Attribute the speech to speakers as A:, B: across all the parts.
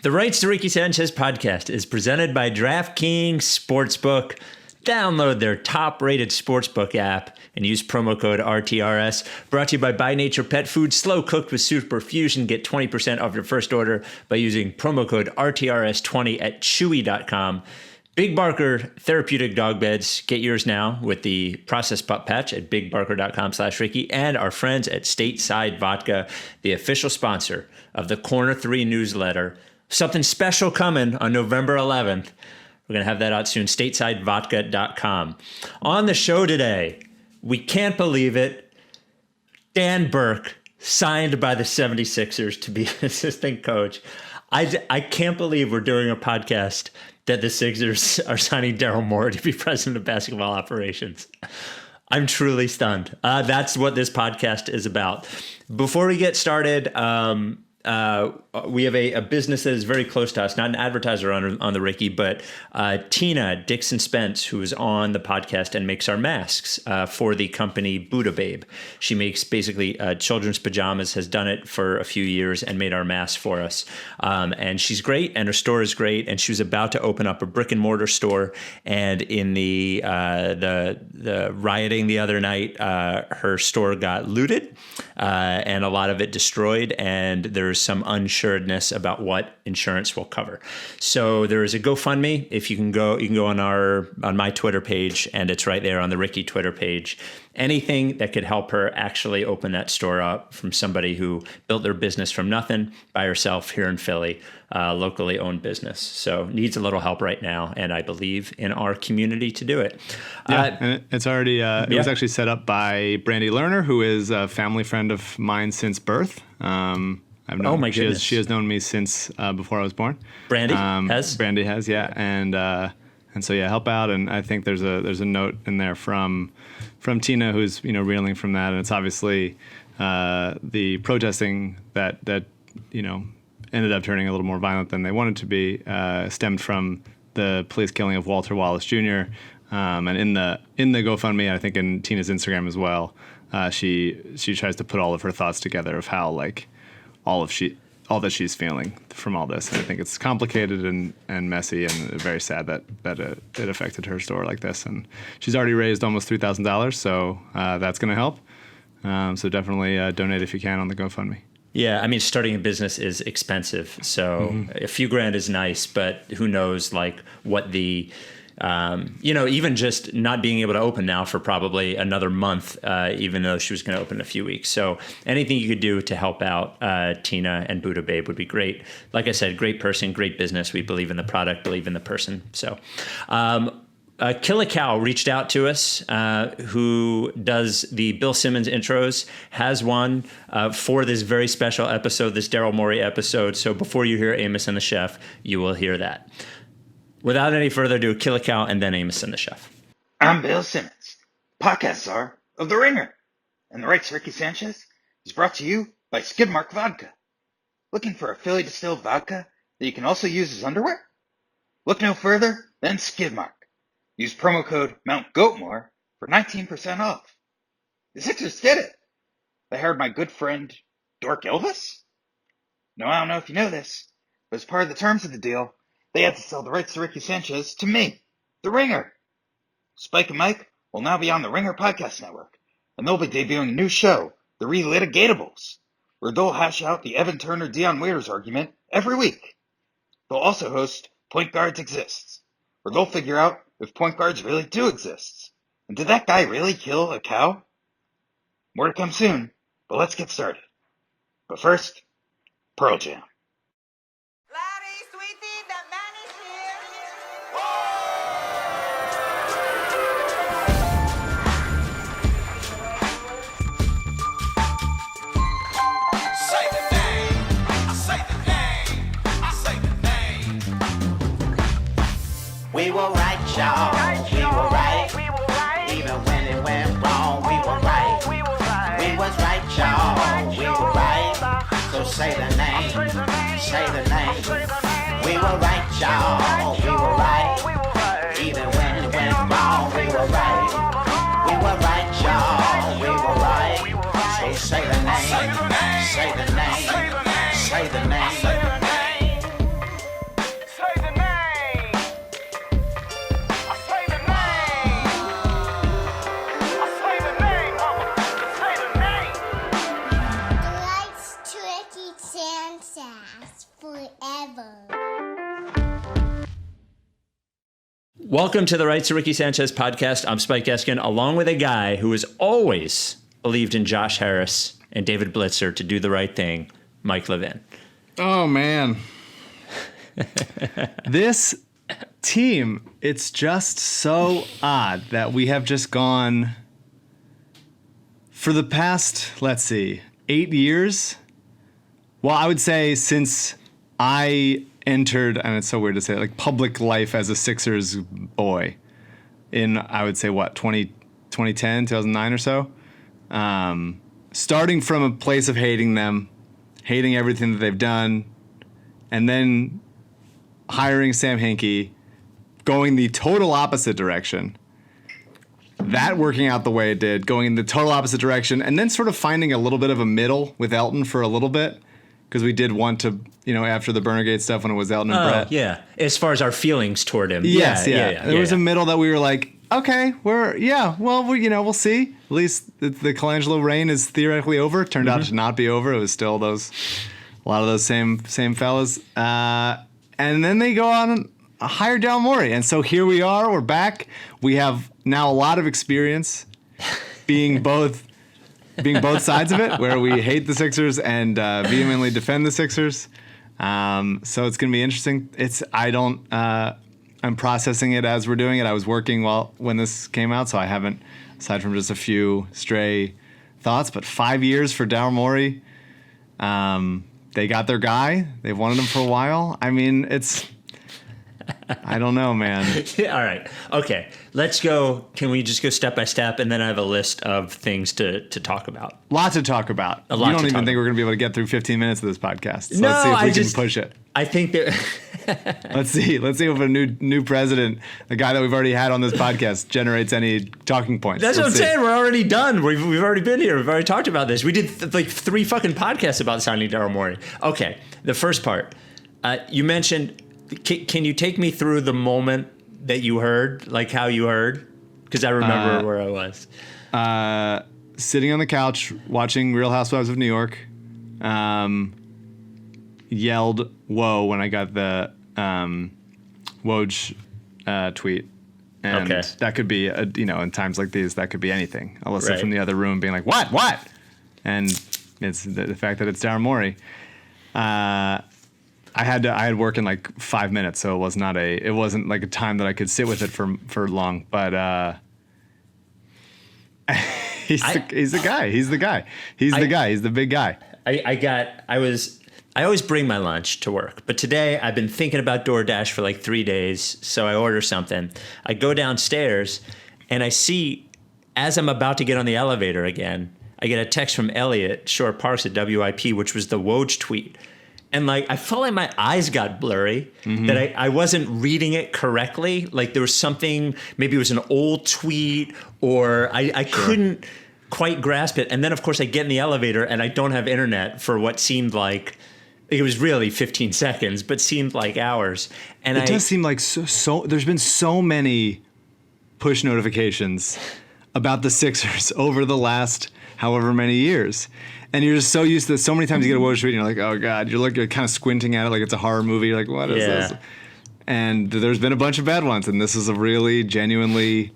A: The Rights to Ricky Sanchez podcast is presented by DraftKings Sportsbook. Download their top-rated sportsbook app and use promo code RTRS. Brought to you by Nature Pet Food. Slow cooked with Super Fusion. Get 20% off your first order by using promo code RTRS20 at Chewy.com. Big Barker Therapeutic Dog Beds. Get yours now with the Process Pup patch at BigBarker.com/Ricky. And our friends at Stateside Vodka, the official sponsor of the Corner 3 newsletter. Something special coming on November 11th. We're going to have that out soon. StatesideVodka.com. On the show today, we can't believe it. Dan Burke signed by the 76ers to be assistant coach. I can't believe we're doing a podcast that the Sixers are signing Daryl Morey to be president of basketball operations. I'm truly stunned. That's what this podcast is about. Before we get started, we have a business that is very close to us, not an advertiser on the Ricky, but Tina Dixon Spence, who is on the podcast and makes our masks for the company Buddha Babe. She makes basically children's pajamas, has done it for a few years and made our masks for us. And she's great, and her store is great. And she was about to open up a brick and mortar store. And in the rioting the other night, her store got looted and a lot of it destroyed. And there's some unsuredness about what insurance will cover. So there is a GoFundMe. If you can go on my Twitter page, and it's right there on the Ricky Twitter page. Anything that could help her actually open that store up from somebody who built their business from nothing by herself here in Philly, locally owned business. So needs a little help right now, and I believe in our community to do it.
B: Yeah, and it's already it was actually set up by Brandy Lerner, who is a family friend of mine since birth.
A: Oh my goodness!
B: She has known me since before I was born.
A: Brandy has.
B: Brandy has, yeah, and so yeah, help out. And I think there's a note in there from Tina, who's reeling from that, and it's obviously the protesting that ended up turning a little more violent than they wanted to be stemmed from the police killing of Walter Wallace Jr. And in the GoFundMe, I think in Tina's Instagram as well, she tries to put all of her thoughts together of how all that she's feeling from all this. And I think it's complicated and messy and very sad that it affected her store like this. And she's already raised almost $3,000, so that's going to help. So definitely donate if you can on the GoFundMe.
A: Yeah, I mean, starting a business is expensive. So a few grand is nice, but who knows what the... even just not being able to open now for probably another month, even though she was going to open in a few weeks. So anything you could do to help out Tina and Buddha Babe would be great. Like I said, great person, great business. We believe in the product, believe in the person. So Kill a Cow reached out to us, who does the Bill Simmons intros, has one for this very special episode, this Daryl Morey episode. So before you hear Amos and the Chef, you will hear that. Without any further ado, Kill a Cow and then Amos and the Chef.
C: I'm Bill Simmons, podcast czar of The Ringer, and the Rights to Ricky Sanchez is brought to you by Skidmark Vodka. Looking for a Philly distilled vodka that you can also use as underwear? Look no further than Skidmark. Use promo code MountGoatmore for 19% off. The Sixers did it. They hired my good friend, Dork Elvis? No, I don't know if you know this, but as part of the terms of the deal, they had to sell the rights to Ricky Sanchez to me, The Ringer. Spike and Mike will now be on the Ringer Podcast Network, and they'll be debuting a new show, The Relitagatables, where they'll hash out the Evan Turner-Dion Waiters argument every week. They'll also host Point Guards Exists, where they'll figure out if point guards really do exist. And did that guy really kill a cow? More to come soon, but let's get started. But first, Pearl Jam.
D: We were right, y'all. We were right. Even when it went wrong, we were right. We was right, y'all. We were right. So say the name. Say the name. We were right, y'all. We were right. Even when it went wrong, we were right. We were right, y'all. We were right. So say the name. Say the name. Say the name.
A: Welcome to the Rights to Ricky Sanchez podcast. I'm Spike Eskin, along with a guy who has always believed in Josh Harris and David Blitzer to do the right thing, Mike Levin.
B: Oh, man. This team, it's just so odd that we have just gone for the past, 8 years. Well, I would say since I entered, and it's so weird to say, like public life as a Sixers boy in, I would say, 2010, 2009 or so. Starting from a place of hating them, hating everything that they've done, and then hiring Sam Hinkie, going the total opposite direction. That working out the way it did, going in the total opposite direction, and then sort of finding a little bit of a middle with Elton for a little bit. Because we did want to, after the Burnergate stuff when it was Elton and Brett.
A: Yeah. As far as our feelings toward him.
B: Yes, yeah. There was a middle that we were like, okay, we'll see. At least the Colangelo reign is theoretically over. Turned out to not be over. It was still a lot of those same fellas. And then they go on and hire Daryl Morey. And so here we are. We're back. We have now a lot of experience being both sides of it, where we hate the Sixers and vehemently defend the Sixers. So it's going to be interesting. I'm processing it as we're doing it. I was working when this came out, so I haven't, aside from just a few stray thoughts, but 5 years for Daryl Morey. They got their guy. They've wanted him for a while. I mean, I don't know, man.
A: All right. Okay. Let's go. Can we just go step by step? And then I have a list of things to talk about.
B: Lots to talk about. You don't even think we're going to be able to get through 15 minutes of this podcast. So let's see if we can push it.
A: I think that...
B: Let's see if a new president, the guy that we've already had on this podcast, generates any talking points.
A: That's what I'm saying. We're already done. We've already been here. We've already talked about this. We did 3 fucking podcasts about signing Daryl Morey. Okay. The first part. You mentioned... Can you take me through the moment that you heard, like how you heard? Because I remember where I was.
B: Sitting on the couch watching Real Housewives of New York. Yelled "whoa" when I got the Woj tweet, and that could be in times like these that could be anything. Alyssa from the other room being like, "What?" And it's the fact that it's Daryl Morey. I had work in like 5 minutes, so it wasn't like a time that I could sit with it for long. But he's the guy. He's the guy. He's the big guy.
A: I always bring my lunch to work, but today I've been thinking about DoorDash for like 3 days, so I order something. I go downstairs, and I see, as I'm about to get on the elevator again, I get a text from Elliot Shore Parks at WIP, which was the Woj tweet. And I felt like my eyes got blurry, that I wasn't reading it correctly. Like there was something, maybe it was an old tweet, or I couldn't quite grasp it. And then, of course, I get in the elevator and I don't have internet for what seemed like, it was really 15 seconds, but seemed like hours. And
B: it does seem like so there's been so many push notifications about the Sixers over the last however many years. And you're just so used to this. So many times you get a Woj tweet and you're like, oh, God. You're kind of squinting at it like it's a horror movie. You're like, what is this? And there's been a bunch of bad ones. And this is a really genuinely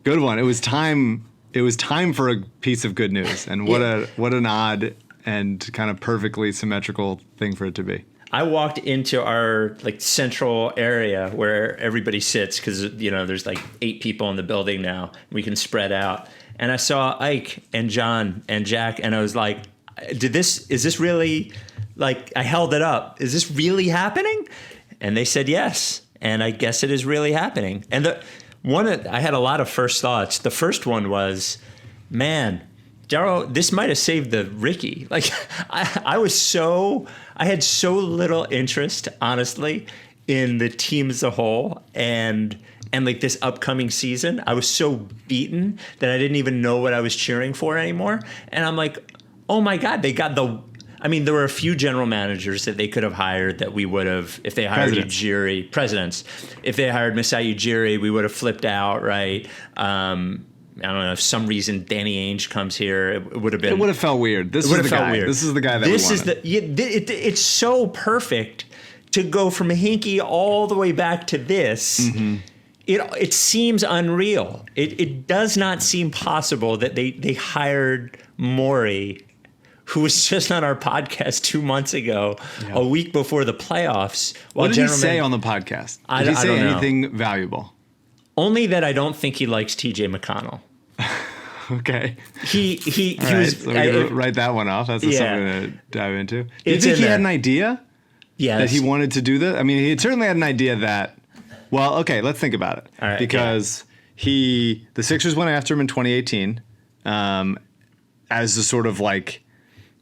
B: good one. It was time for a piece of good news. And what an odd and kind of perfectly symmetrical thing for it to be.
A: I walked into our central area where everybody sits because, there's 8 people in the building now. We can spread out. And I saw Ike and John and Jack, and I was like, is this really, I held it up. Is this really happening? And they said yes. And I guess it is really happening. And I had a lot of first thoughts. The first one was, man, Daryl, this might have saved the Ricky. I had so little interest, honestly, in the team as a whole. And this upcoming season, I was so beaten that I didn't even know what I was cheering for anymore. And I'm like, oh my God, they got there were a few general managers that they could have hired that we would have, if they hired presidents. If they hired Masai Ujiri, we would have flipped out, right? I don't know, if some reason Danny Ainge comes here, it would have been...
B: It would have felt weird. This is the guy. Weird. This is the guy that we wanted.
A: It's so perfect to go from Hinkie all the way back to this it seems unreal. It does not seem possible that they hired Morey, who was just on our podcast 2 months ago, a week before the playoffs.
B: What did he say on the podcast? Did he say anything valuable?
A: Only that I don't think he likes TJ McConnell.
B: Okay.
A: He
B: right,
A: was.
B: So we're gonna write that one off. That's something to dive into. Do you
A: It's
B: think
A: in
B: he
A: there.
B: had an idea
A: Yes.
B: that he wanted to do this? I mean, he certainly had an idea that. Well, okay, let's think about it.
A: All right,
B: because the Sixers went after him in 2018, as a sort of like.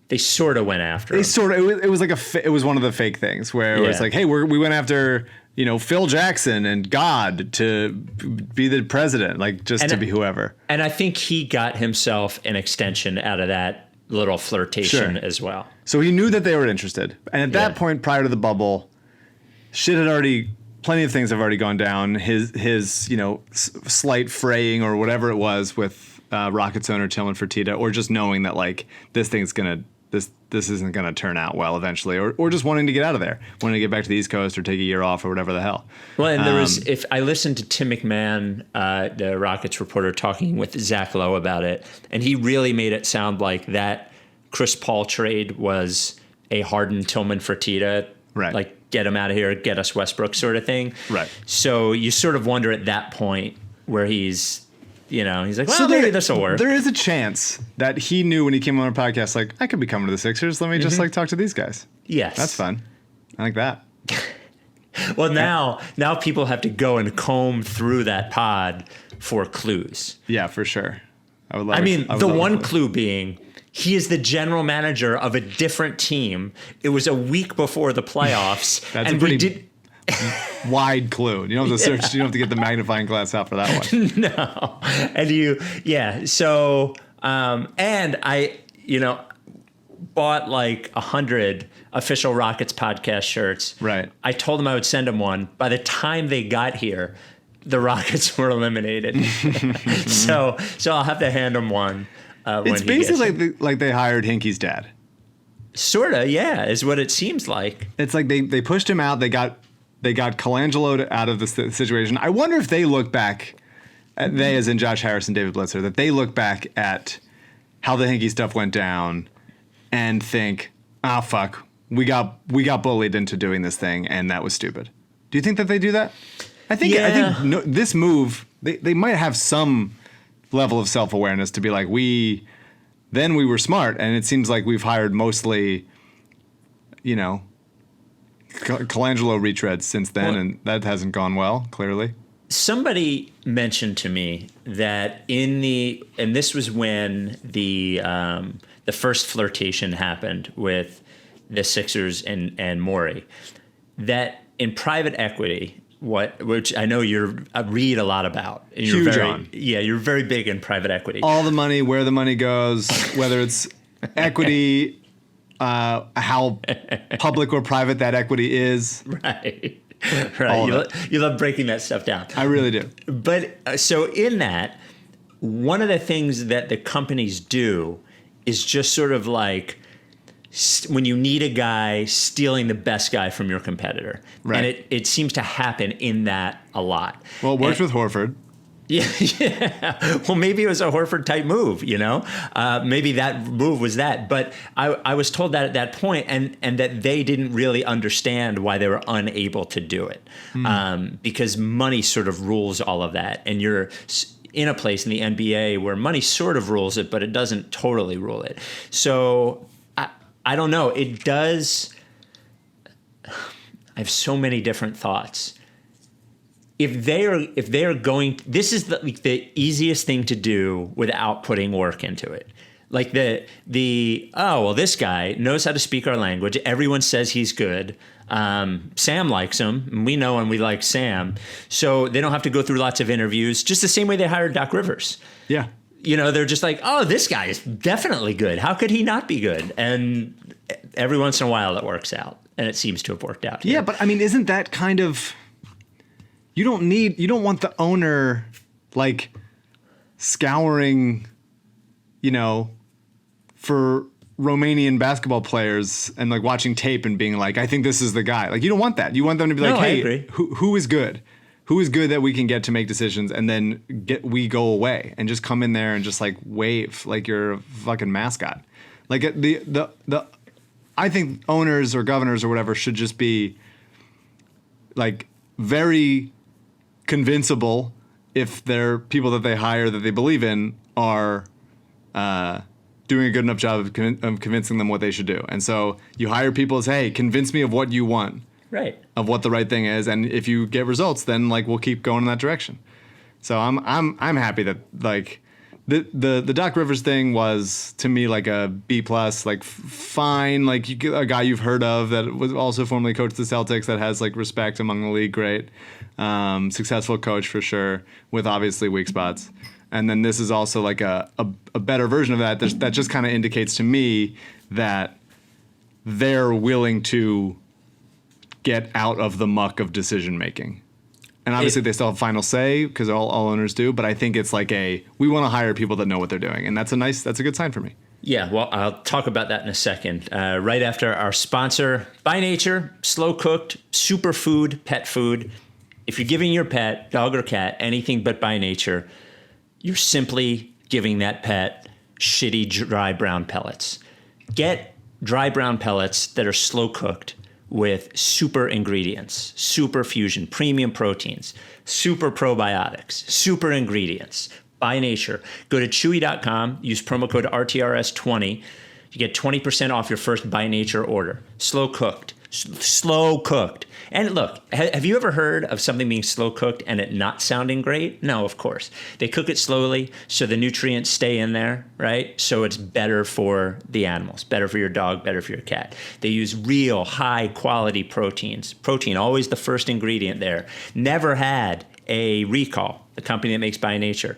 A: They sort of went after him.
B: It was like it was one of the fake things where it was like, hey, we went after Phil Jackson and God to be the president, like just to be whoever.
A: And I think he got himself an extension out of that little flirtation as well.
B: So he knew that they were interested, and at that point, prior to the bubble, plenty of things have already gone down. His slight fraying or whatever it was with Rockets owner Tillman Fertitta, or just knowing that like this isn't gonna turn out well eventually, or just wanting to get out of there, wanting to get back to the East Coast or take a year off or whatever the hell.
A: Well, and there was, if I listened to Tim McMahon, the Rockets reporter, talking with Zach Lowe about it, and he really made it sound like that Chris Paul trade was a Harden Tillman Fertitta,
B: right?
A: Like get him out of here, get us Westbrook sort of thing,
B: right?
A: So you sort of wonder at that point where he's like, well, maybe this will work.
B: There is a chance that he knew when he came on our podcast, like, I could be coming to the Sixers. Let me just like talk to these guys.
A: Yes.
B: That's fun. I like that.
A: Well, now people have to go and comb through that pod for clues.
B: Yeah, for sure. I would love
A: the one clue being he is the general manager of a different team. It was a week before the playoffs.
B: That's
A: and
B: a pretty
A: we did
B: wide clue. You don't have to search. You don't have to get the magnifying glass out for that one.
A: No. And so, and I, bought like 100 official Rockets podcast shirts.
B: Right.
A: I told them I would send them one. By the time they got here, the Rockets were eliminated. so I'll have to hand them one.
B: It's basically like they hired Hinky's dad.
A: Sorta, yeah, is what it seems like.
B: It's like they pushed him out. They got Colangelo out of the situation. I wonder if they look back, they as in Josh Harris and David Blitzer, that they look back at how the Hinky stuff went down and think, oh, fuck, we got bullied into doing this thing, and that was stupid. Do you think that they do that? I think this move, they might have some level of self-awareness to be like, we were smart, and it seems like we've hired mostly, Colangelo retreads since then, and that hasn't gone well, clearly. Somebody
A: mentioned to me that and this was when the first flirtation happened with the Sixers and Morey, that in private equity, which I know you read a lot lot.
B: Huge on.
A: Yeah, you're very big in private equity.
B: All the money, where the money goes, whether it's equity, how public or private that equity is.
A: Right. You love breaking that stuff down.
B: I really do.
A: But so in that, one of the things that the companies do is just sort of like when you need a guy, stealing the best guy from your competitor.
B: Right.
A: And it seems to happen in that a lot.
B: Well, it works with Horford.
A: Yeah. Well, maybe it was a Horford type move, maybe that move was that. But I was told that at that point and that they didn't really understand why they were unable to do it. Because money sort of rules all of that. And you're in a place in the NBA where money sort of rules it, but it doesn't totally rule it. So I don't know. It does. I have so many different thoughts. If they are going, this is the easiest thing to do without putting work into it. Like this guy knows how to speak our language. Everyone says he's good. Sam likes him. And we know and we like Sam. So they don't have to go through lots of interviews, just the same way they hired Doc Rivers.
B: Yeah.
A: They're just like, oh, this guy is definitely good. How could he not be good? And every once in a while it works out. And it seems to have worked out.
B: Yeah, but I mean, isn't that kind of... You don't want the owner like scouring, for Romanian basketball players and like watching tape and being like, I think this is the guy. Like, you don't want that. You want them to be like,
A: No,
B: hey, who is good? who is good that we can get to make decisions, and then we go away and just come in there and just like wave like you're a fucking mascot. Like I think owners or governors or whatever should just be like very convincible if their people that they hire that they believe in are doing a good enough job of convincing them what they should do. And so you hire people as, hey, convince me of what you want,
A: right? Of
B: what the right thing is, and if you get results, then like we'll keep going in that direction. So I'm happy that like the Doc Rivers thing was to me like a B+, like fine, like a guy you've heard of that was also formerly coached the Celtics that has like respect among the league, great, successful coach for sure, with obviously weak spots. And then this is also like a better version of that. That just kind of indicates to me that they're willing to get out of the muck of decision making. And obviously they still have final say because all owners do. But I think it's like we want to hire people that know what they're doing. And that's a good sign for me.
A: Yeah, well, I'll talk about that in a second. Right after our sponsor, By Nature, slow cooked, superfood, pet food. If you're giving your pet, dog or cat, anything but By Nature, you're simply giving that pet shitty dry brown pellets. Get dry brown pellets that are slow cooked with super ingredients, super fusion, premium proteins, super probiotics, super ingredients. By Nature. Go to chewy.com, use promo code RTRS20. You get 20% off your first By Nature order. Slow cooked. Slow cooked. And look, have you ever heard of something being slow cooked and it not sounding great? No, of course. They cook it slowly so the nutrients stay in there, right? So it's better for the animals, better for your dog, better for your cat. They use real high quality proteins. Protein, always the first ingredient there. Never had a recall, the company that makes By Nature.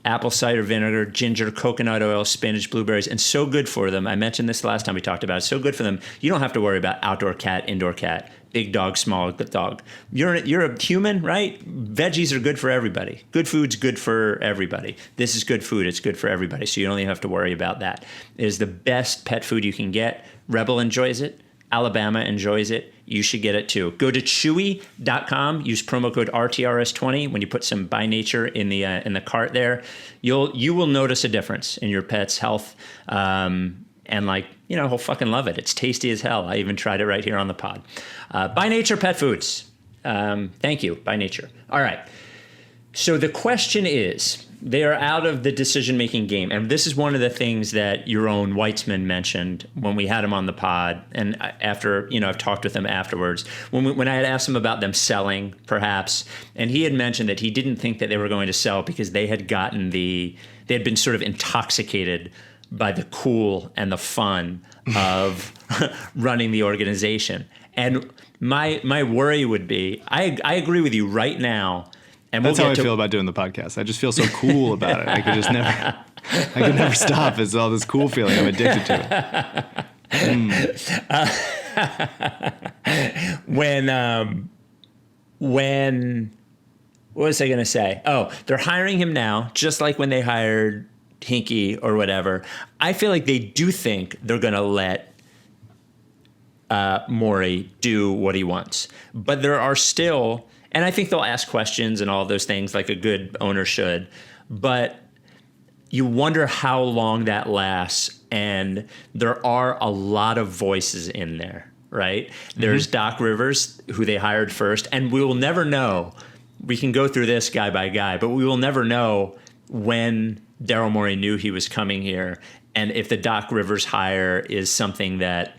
A: Apple cider vinegar, ginger, coconut oil, spinach, blueberries, and so good for them. I mentioned this last time we talked about it. So good for them. You don't have to worry about outdoor cat, indoor cat, big dog, small dog. You're a human, right? Veggies are good for everybody. Good food's good for everybody. This is good food. It's good for everybody. So you don't even have to worry about that. It is the best pet food you can get. Rebel enjoys it. Alabama enjoys it. You should get it too. Go to chewy.com. Use promo code RTRS20 when you put some By Nature in the cart there. You will notice a difference in your pet's health. And he'll fucking love it. It's tasty as hell. I even tried it right here on the pod. By Nature Pet Foods. Thank you, By Nature. All right. So the question is, they are out of the decision-making game. And this is one of the things that your own Weitzman mentioned when we had him on the pod. And after, I've talked with him afterwards. When I had asked him about them selling, perhaps, and he had mentioned that he didn't think that they were going to sell because they had been sort of intoxicated by the cool and the fun of running the organization. And my worry would be, I agree with you right now. And
B: that's how I feel about doing the podcast. I just feel so cool about it. I could never stop. It's all this cool feeling. I'm addicted to
A: it. When what was I going to say? Oh, they're hiring him now, just like when they hired Hinkie or whatever. I feel like they do think they're going to let Morey do what he wants. But there are still... And I think they'll ask questions and all those things like a good owner should. But you wonder how long that lasts. And there are a lot of voices in there, right? Mm-hmm. There's Doc Rivers, who they hired first. And we will never know. We can go through this guy by guy, but we will never know when Daryl Morey knew he was coming here. And if the Doc Rivers hire is something that...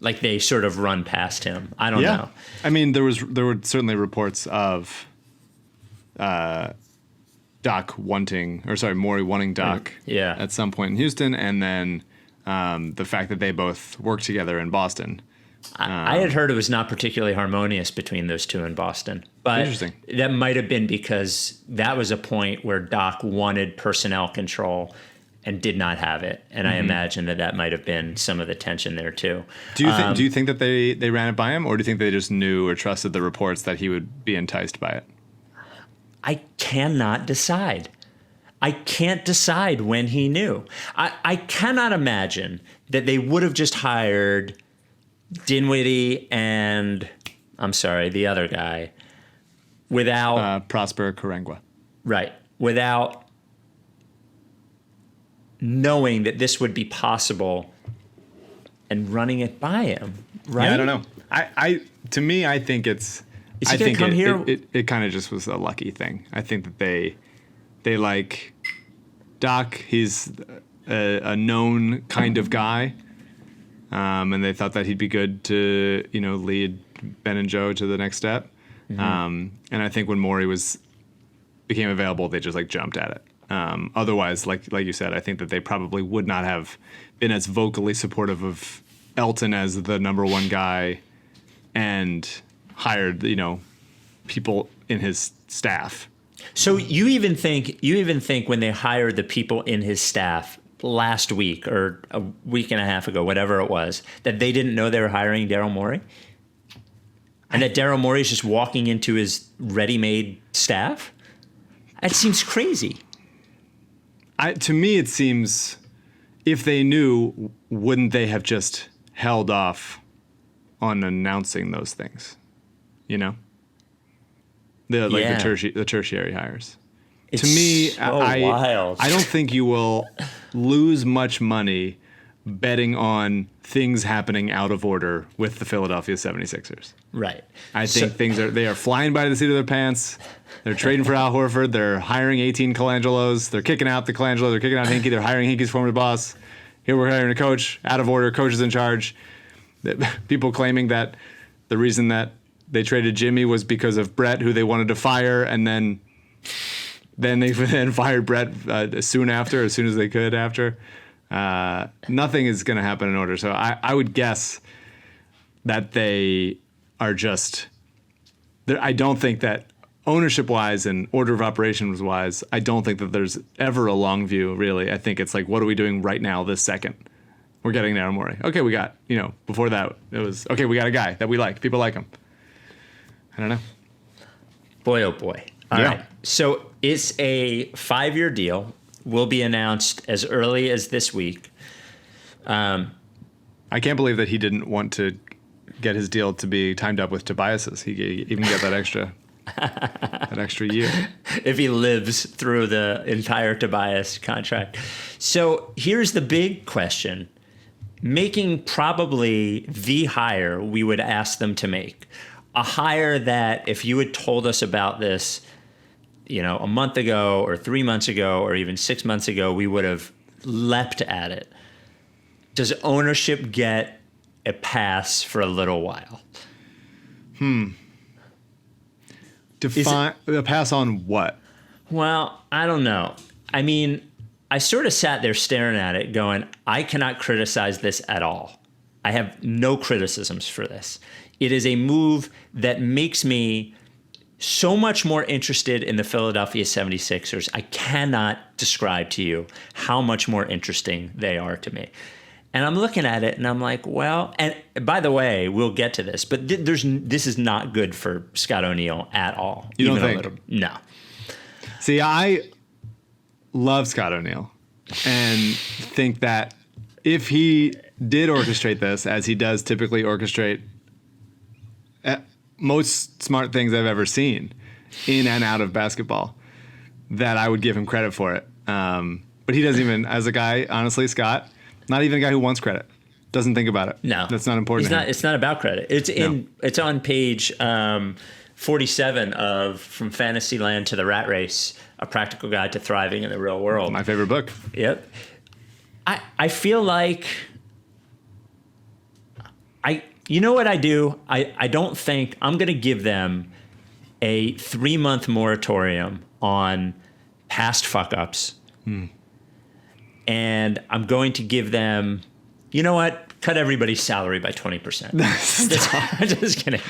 A: like they sort of run past him. I don't know.
B: I mean, there were certainly reports of Morey wanting Doc at some point in Houston, and then the fact that they both worked together in Boston.
A: I had heard it was not particularly harmonious between those two in Boston. But
B: interesting.
A: That might have been because that was a point where Doc wanted personnel control and did not have it. And I imagine that might have been some of the tension there too.
B: Do you think that they ran it by him, or do you think they just knew or trusted the reports that he would be enticed by it?
A: I cannot decide. I can't decide when he knew. I cannot imagine that they would have just hired Dinwiddie and, I'm sorry, the other guy without
B: Prosper Karangwa.
A: Right. Without knowing that this would be possible and running it by him. Right.
B: Yeah, I don't know. To me, I think it's.
A: Is he going to come here?
B: It kind of just was a lucky thing. I think that they like Doc. He's a known kind of guy, and they thought that he'd be good to lead Ben and Joe to the next step. And I think when Morey became available, they just jumped at it. Otherwise, like you said, I think that they probably would not have been as vocally supportive of Elton as the number one guy, and hired people in his staff.
A: So you even think when they hired the people in his staff last week or a week and a half ago, whatever it was, that they didn't know they were hiring Daryl Morey? And that Daryl Morey is just walking into his ready-made staff? That seems crazy.
B: To me, it seems, if they knew, wouldn't they have just held off on announcing those things? The tertiary hires.
A: It's
B: to me,
A: so wild.
B: I don't think you will lose much money betting on things happening out of order with the Philadelphia 76ers.
A: Right.
B: I think they are flying by the seat of their pants. They're trading for Al Horford. They're hiring 18 Colangelos. They're kicking out the Colangelos. They're kicking out Hinkie. They're hiring Hinkie's former boss. Here we're hiring a coach. Out of order. Coach is in charge. People claiming that the reason that they traded Jimmy was because of Brett, who they wanted to fire, and then they fired Brett as soon as they could after. Nothing is going to happen in order. So I would guess that they are just. I don't think that ownership-wise and order of operations-wise, I don't think that there's ever a long view, really. I think it's what are we doing right now, this second? We're getting Daryl Morey. Okay, we got, before that, it was, okay, we got a guy that we like. People like him. I don't know.
A: Boy, oh boy. All right. So it's a 5-year deal. Will be announced as early as this week.
B: I can't believe that he didn't want to get his deal to be timed up with Tobias's. He even got that extra year.
A: If he lives through the entire Tobias contract. So here's the big question. Making probably the hire we would ask them to make. A hire that if you had told us about this, a month ago or 3 months ago or even 6 months ago, we would have leapt at it. Does ownership get a pass for a little while?
B: Define a pass on what?
A: Well, I don't know. I mean, I sort of sat there staring at it going, I cannot criticize this at all. I have no criticisms for this. It is a move that makes me so much more interested in the Philadelphia 76ers. I cannot describe to you how much more interesting they are to me. And I'm looking at it and I'm like, well, and by the way, we'll get to this, but this is not good for Scott O'Neil at all.
B: You don't think?
A: No.
B: See, I love Scott O'Neil and think that if he did orchestrate this, as he does typically orchestrate most smart things I've ever seen in and out of basketball, that I would give him credit for it. But he doesn't even, as a guy, honestly, Scott, not even a guy who wants credit, doesn't think about it.
A: No,
B: that's not important.
A: It's not about credit. It's on page 47 of From Fantasyland to the Rat Race: A Practical Guide to Thriving in the Real World.
B: My favorite book.
A: Yep. I feel like you know what I do? I don't think I'm going to give them a 3-month moratorium on past fuck-ups. And I'm going to give them, you know what? Cut everybody's salary by 20%. I'm just kidding.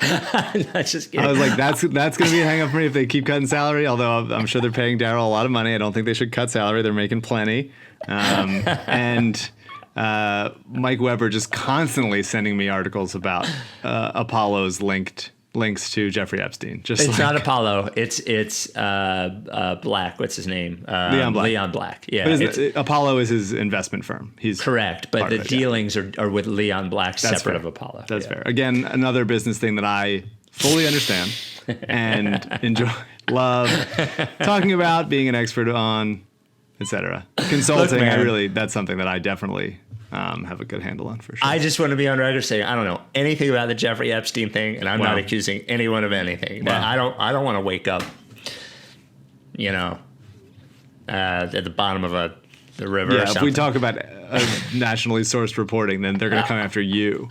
A: I'm not just kidding.
B: I was like, that's going to be a hang up for me if they keep cutting salary, although I'm sure they're paying Daryl a lot of money. I don't think they should cut salary. They're making plenty. And Mike Weber just constantly sending me articles about Apollo's links to Jeffrey Epstein.
A: It's not Apollo. It's Black. What's his name?
B: Leon Black.
A: Leon Black. Yeah.
B: But Apollo is his investment firm. He's
A: correct, but the dealings are with Leon Black, separate of Apollo.
B: That's fair. Again, another business thing that I fully understand. and love talking about, being an expert on, etc. Consulting,
A: Look, man,
B: that's something that I definitely have a good handle on for sure.
A: I just want to be on record saying I don't know anything about the Jeffrey Epstein thing, and I'm not accusing anyone of anything. But I don't want to wake up, at the bottom of the river.
B: Yeah,
A: or something.
B: if we talk about nationally sourced reporting, then they're going to come after you.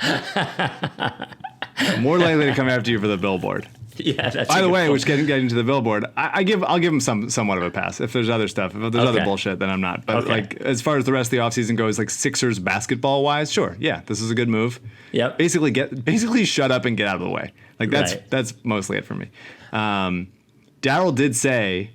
B: More likely to come after you for the billboard.
A: Yeah, that's
B: By the way, which getting to the billboard, I'll give them somewhat of a pass. If there's other stuff, if there's other bullshit, then I'm not. But like as far as the rest of the offseason goes, like Sixers basketball wise, sure, yeah, this is a good move.
A: Yep.
B: Basically shut up and get out of the way. Like that's mostly it for me. Daryl did say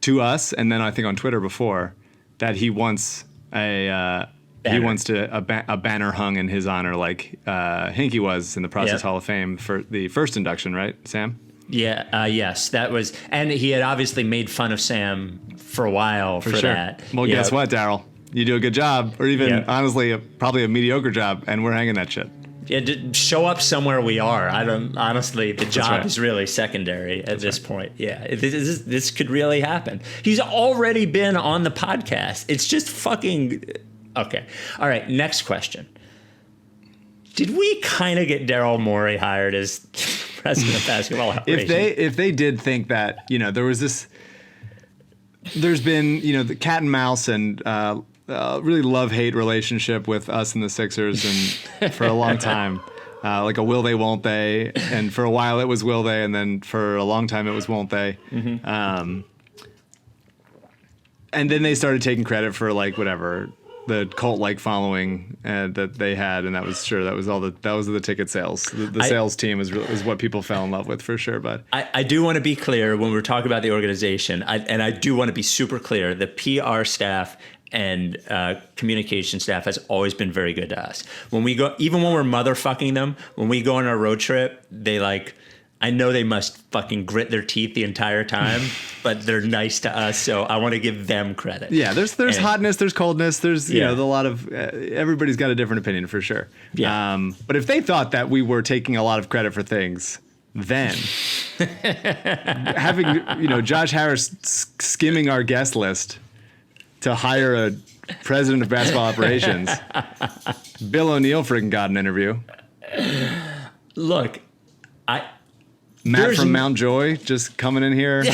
B: to us, and then I think on Twitter before, that he wants a banner hung in his honor, like Hinkie was in the Process Hall of Fame for the first induction, right, Sam?
A: Yeah. Yes, that was, and he had obviously made fun of Sam for a while for
B: sure.
A: that.
B: Well, guess what, Daryl? You do a good job, or even honestly, probably a mediocre job, and we're hanging that shit.
A: Yeah, to show up somewhere we are. I don't honestly. The job is really secondary at this point. Yeah, this could really happen. He's already been on the podcast. It's just fucking okay. All right, next question. Did we kind of get Daryl Morey hired as president of basketball operations?
B: If they did think that, there was this, there's been the cat and mouse and really love-hate relationship with us and the Sixers, and for a long time, like a will they, won't they, and for a while it was will they, and then for a long time it was won't they, and then they started taking credit for like whatever the cult-like following that they had, and that was the ticket sales. The sales team is what people fell in love with for sure. But
A: I do want to be clear when we're talking about the organization, and I do want to be super clear. The PR staff and communication staff has always been very good to us. When we go, even when we're motherfucking them, when we go on our road trip, they I know they must fucking grit their teeth the entire time, but they're nice to us, so I want to give them credit.
B: Yeah, there's hotness, there's coldness, there's a lot of everybody's got a different opinion for sure. Yeah. But if they thought that we were taking a lot of credit for things, then having Josh Harris skimming our guest list to hire a president of basketball operations, Bill O'Neill freaking got an interview.
A: Look,
B: Matt from Mount Joy just coming in here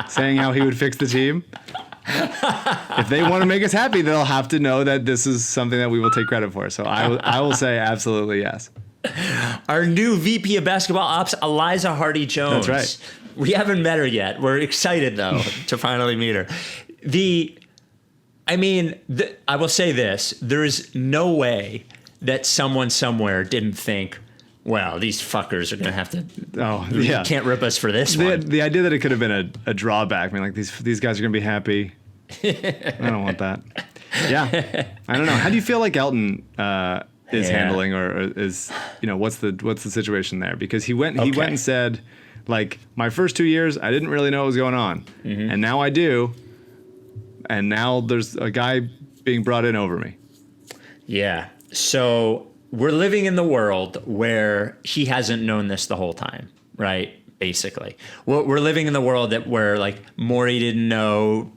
B: saying how he would fix the team. If they want to make us happy, they'll have to know that this is something that we will take credit for. So I will say absolutely yes.
A: Our new VP of Basketball Ops, Eliza Hardy-Jones.
B: That's right.
A: We haven't met her yet. We're excited, though, to finally meet her. I will say this. There is no way that someone somewhere didn't think, well, these fuckers are going to have to. Oh, yeah. You can't rip us for this one.
B: The idea that it could have been a drawback. I mean, like these guys are going to be happy. I don't want that. Yeah, I don't know. How do you feel like Elton is handling, or is what's the situation there? Because he went and said, like, my first 2 years I didn't really know what was going on, and now I do, and now there's a guy being brought in over me.
A: Yeah. So we're living in the world where he hasn't known this the whole time, right? Basically, we're living in the world where like Morey didn't know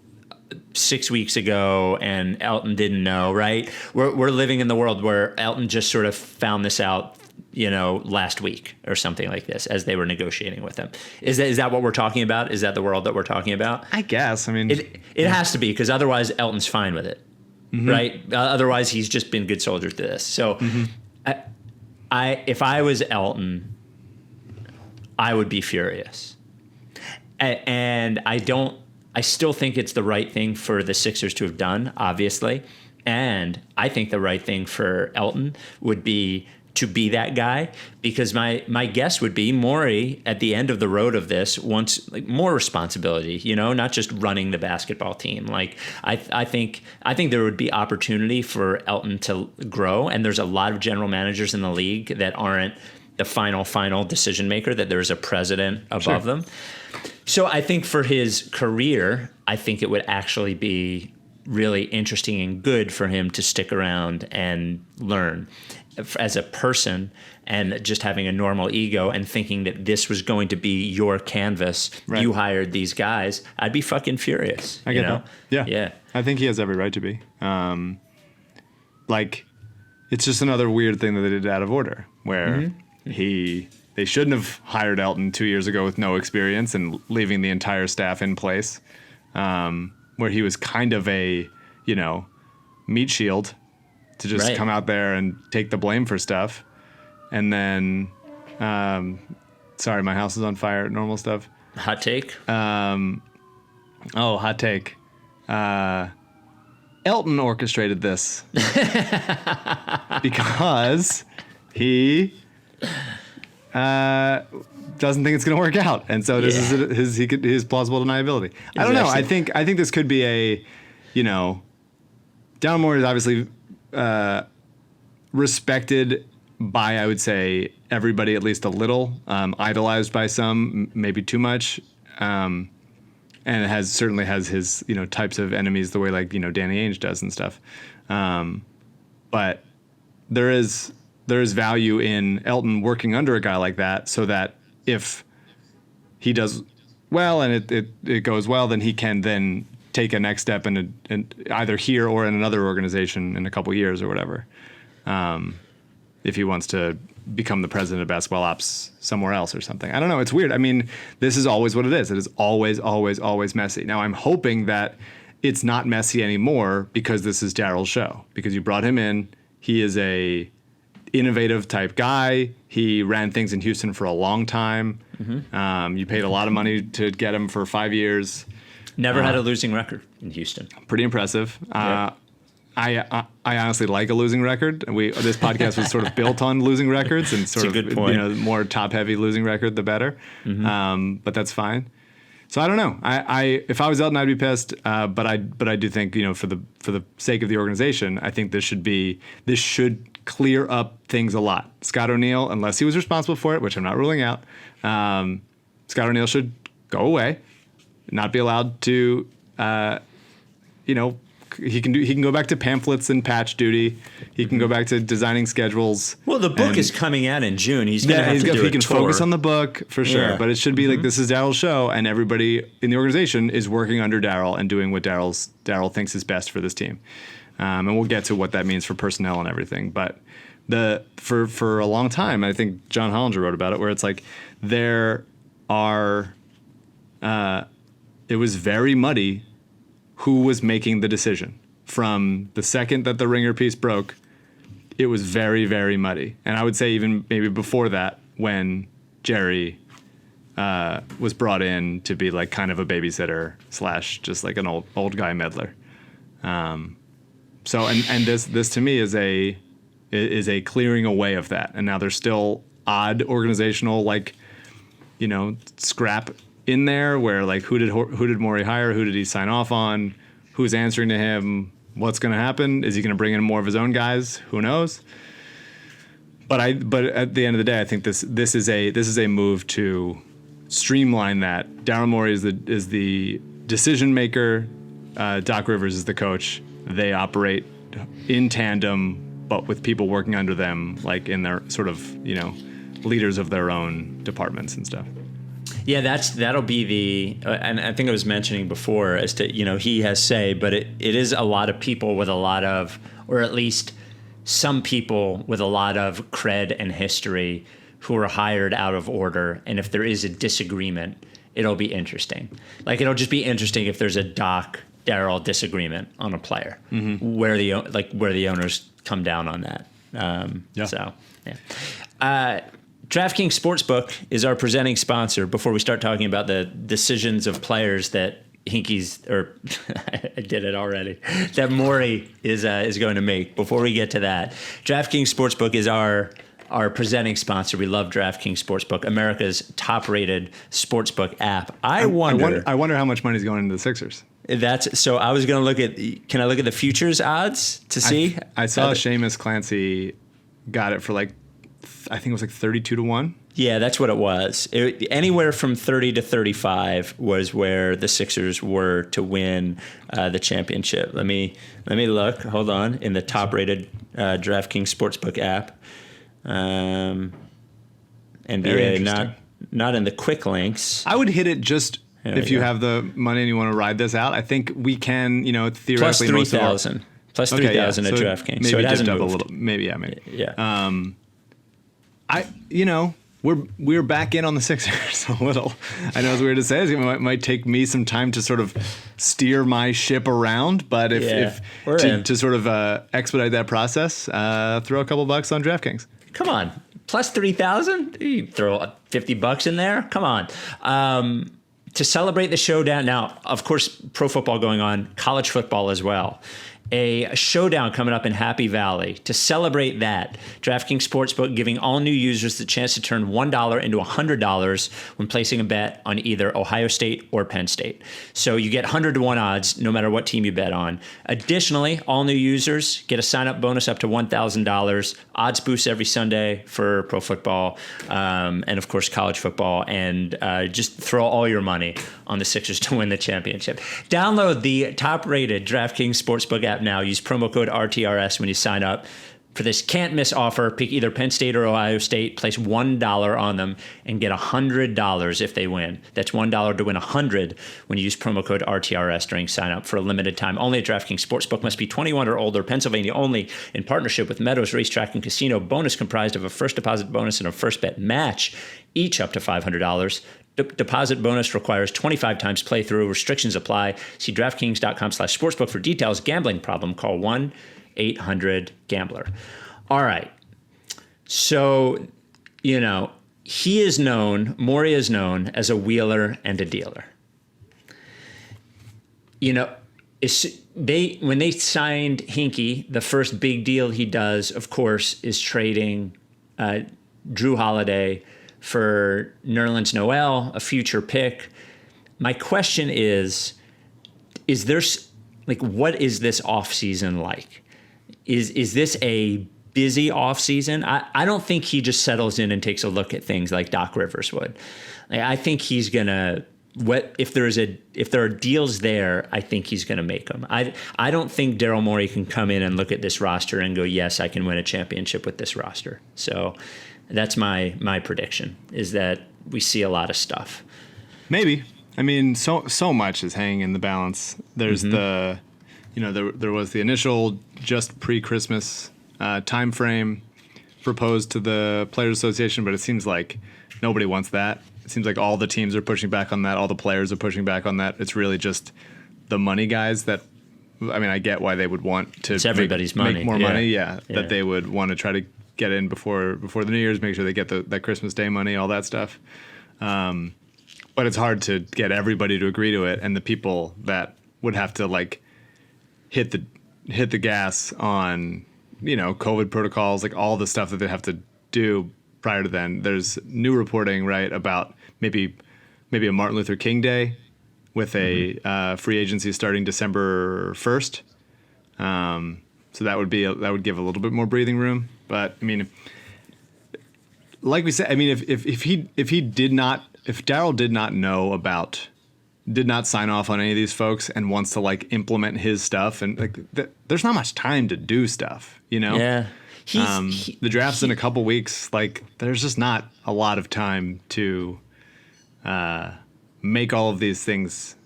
A: 6 weeks ago and Elton didn't know, right? We're living in the world where Elton just sort of found this out, last week or something like this as they were negotiating with him. Is that what we're talking about? Is that the world that we're talking about?
B: I guess. I mean,
A: it has to be, because otherwise Elton's fine with it, right? Otherwise he's just been good soldier to this. So if I was Elton, I would be furious. And I still think it's the right thing for the Sixers to have done, obviously. And I think the right thing for Elton would be to be that guy, because my guess would be Morey at the end of the road of this wants like more responsibility, not just running the basketball team. Like I think there would be opportunity for Elton to grow, and there's a lot of general managers in the league that aren't the final decision maker, that there's a president above them. So I think for his career, I think it would actually be really interesting and good for him to stick around and learn. as a person and just having a normal ego and thinking that this was going to be your canvas,
B: Right.
A: you hired these guys, I'd be fucking furious.
B: I get
A: you know?
B: that. Yeah.
A: Yeah.
B: I think he has every right to be. It's just another weird thing that they did out of order, where they shouldn't have hired Elton 2 years ago with no experience and leaving the entire staff in place, where he was kind of a, meat shield to just
A: Right.
B: come out there and take the blame for stuff. And then, sorry, my house is on fire, normal stuff.
A: Hot take?
B: Hot take. Elton orchestrated this because he doesn't think it's going to work out, and so this is his plausible deniability. I don't know. I think this could be a, Daryl Morey is obviously respected by, I would say, everybody at least a little, idolized by some, maybe too much. And it certainly has his, types of enemies the way Danny Ainge does and stuff. But there is value in Elton working under a guy like that, so that if he does well and it goes well, then he can then take a next step in either here or in another organization in a couple years or whatever. If he wants to become the president of basketball ops somewhere else or something. I don't know. It's weird. I mean, this is always what it is. It is always, always, always messy. Now, I'm hoping that it's not messy anymore because this is Daryl's show. Because you brought him in. He is a innovative type guy. He ran things in Houston for a long time. You paid a lot of money to get him for 5 years.
A: Never had a losing record in Houston.
B: Pretty impressive.
A: Yeah.
B: I honestly like a losing record. This podcast was sort of built on losing records and sort
A: That's a
B: of
A: good point.
B: The more top heavy losing record, the better. But that's fine. So I don't know. If I was Elton, I'd be pissed. But I do think for the sake of the organization, I think this should clear up things a lot. Scott O'Neil, unless he was responsible for it, which I'm not ruling out, Scott O'Neil should go away, not be allowed to. He can go back to pamphlets and patch duty. He can go back to designing schedules.
A: Well, the book is coming out in June. He's going to have to do
B: he
A: a
B: can
A: tour.
B: focus on the book for sure.
A: Yeah.
B: But it should be like this is Daryl's show, and everybody in the organization is working under Daryl and doing what Daryl thinks is best for this team. And we'll get to what that means for personnel and everything. But for a long time, I think John Hollinger wrote about it, where it's like it was very muddy who was making the decision. From the second that the Ringer piece broke, it was very, very muddy. And I would say even maybe before that, when Jerry was brought in to be like kind of a babysitter / just like an old guy meddler. So this to me is a clearing away of that. And now there's still odd organizational scrap in there where like who did Morey hire? Who did he sign off on? Who's answering to him? What's going to happen? Is he going to bring in more of his own guys? Who knows? But at the end of the day, I think this is a move to streamline that. Daryl Morey is the decision maker. Doc Rivers is the coach. They operate in tandem, but with people working under them, like in their sort of leaders of their own departments and stuff.
A: Yeah, that'll be and I think I was mentioning before as to, he has say, but it is a lot of people with a lot of, or at least some people with a lot of cred and history who are hired out of order. And if there is a disagreement, it'll be interesting. Like, it'll just be interesting if there's a Doc Daryl disagreement on a player, where the owners come down on that. So, yeah. DraftKings Sportsbook is our presenting sponsor. Before we start talking about the decisions of players that I did it already, that Morey is going to make. Before we get to that, DraftKings Sportsbook is our presenting sponsor. We love DraftKings Sportsbook, America's top-rated sportsbook app. I wonder
B: how much money's going into the Sixers.
A: So I was going to look at. Can I look at the futures odds to see?
B: I saw Seamus Clancy got it for I think it was 32 to 1.
A: Yeah, that's what it was. Anywhere from 30 to 35 was where the Sixers were to win the championship. Let me look. Hold on. In the top-rated DraftKings Sportsbook app. NBA, not in the quick links.
B: I would hit it just if you have the money and you want to ride this out. I think we can, theoretically.
A: Plus 3,000. Plus 3,000 at DraftKings.
B: Maybe
A: so it
B: just
A: hasn't
B: up
A: moved.
B: a little. Maybe, yeah, maybe.
A: Yeah.
B: We're back in on the Sixers a little. I know it's weird to say. It might take me some time to sort of steer my ship around, but to sort of expedite that process, throw a couple bucks on DraftKings.
A: Come on, plus 3,000. You throw $50 in there. Come on. To celebrate the showdown now, of course, pro football going on, college football as well. A showdown coming up in Happy Valley. To celebrate that, DraftKings Sportsbook giving all new users the chance to turn $1 into $100 when placing a bet on either Ohio State or Penn State. So you get 100-to-1 odds no matter what team you bet on. Additionally, all new users get a sign-up bonus up to $1,000. Odds boosts every Sunday for pro football and, of course, college football. And just throw all your money on the Sixers to win the championship. Download the top-rated DraftKings Sportsbook app now. Use promo code RTRS when you sign up for this can't-miss offer. Pick either Penn State or Ohio State. Place $1 on them and get $100 if they win. That's $1 to win $100 when you use promo code RTRS during sign-up for a limited time. Only at DraftKings Sportsbook. Must be 21 or older. Pennsylvania only. In partnership with Meadows Racetrack and Casino. Bonus comprised of a first deposit bonus and a first bet match, each up to $500. Deposit bonus requires 25 times playthrough. Restrictions apply. See DraftKings.com/sportsbook for details. Gambling problem? Call 1-800-GAMBLER. All right. So, he is known, Morey is known as a wheeler and a dealer. When they signed Hinkie, the first big deal he does, of course, is trading Drew Holiday for Nerlens Noel, a future pick. My question is there, what is this offseason like? Is this a busy offseason? I don't think he just settles in and takes a look at things like Doc Rivers would. I think he's going to, if there are deals there, I think he's going to make them. I don't think Daryl Morey can come in and look at this roster and go, yes, I can win a championship with this roster. So that's my prediction, is that we see a lot of stuff.
B: Maybe. I mean, so much is hanging in the balance. There's there was the initial just pre-Christmas time frame proposed to the Players Association, but it seems like nobody wants that. It seems like all the teams are pushing back on that. All the players are pushing back on that. It's really just the money guys that, I get why they would want to
A: everybody's
B: make more money.
A: Yeah.
B: That they would want to try to get in before the New Year's, make sure they get that Christmas Day money, all that stuff. But it's hard to get everybody to agree to it, and the people that would have to hit the gas on COVID protocols, all the stuff that they have to do prior to then. There's new reporting about maybe a Martin Luther King Day with a free agency starting December 1st. So that would give a little bit more breathing room. But like we said, if Daryl did not sign off on any of these folks and wants to implement his stuff, and there's not much time to do stuff,
A: Yeah.
B: The draft's in a couple weeks. There's just not a lot of time to make all of these things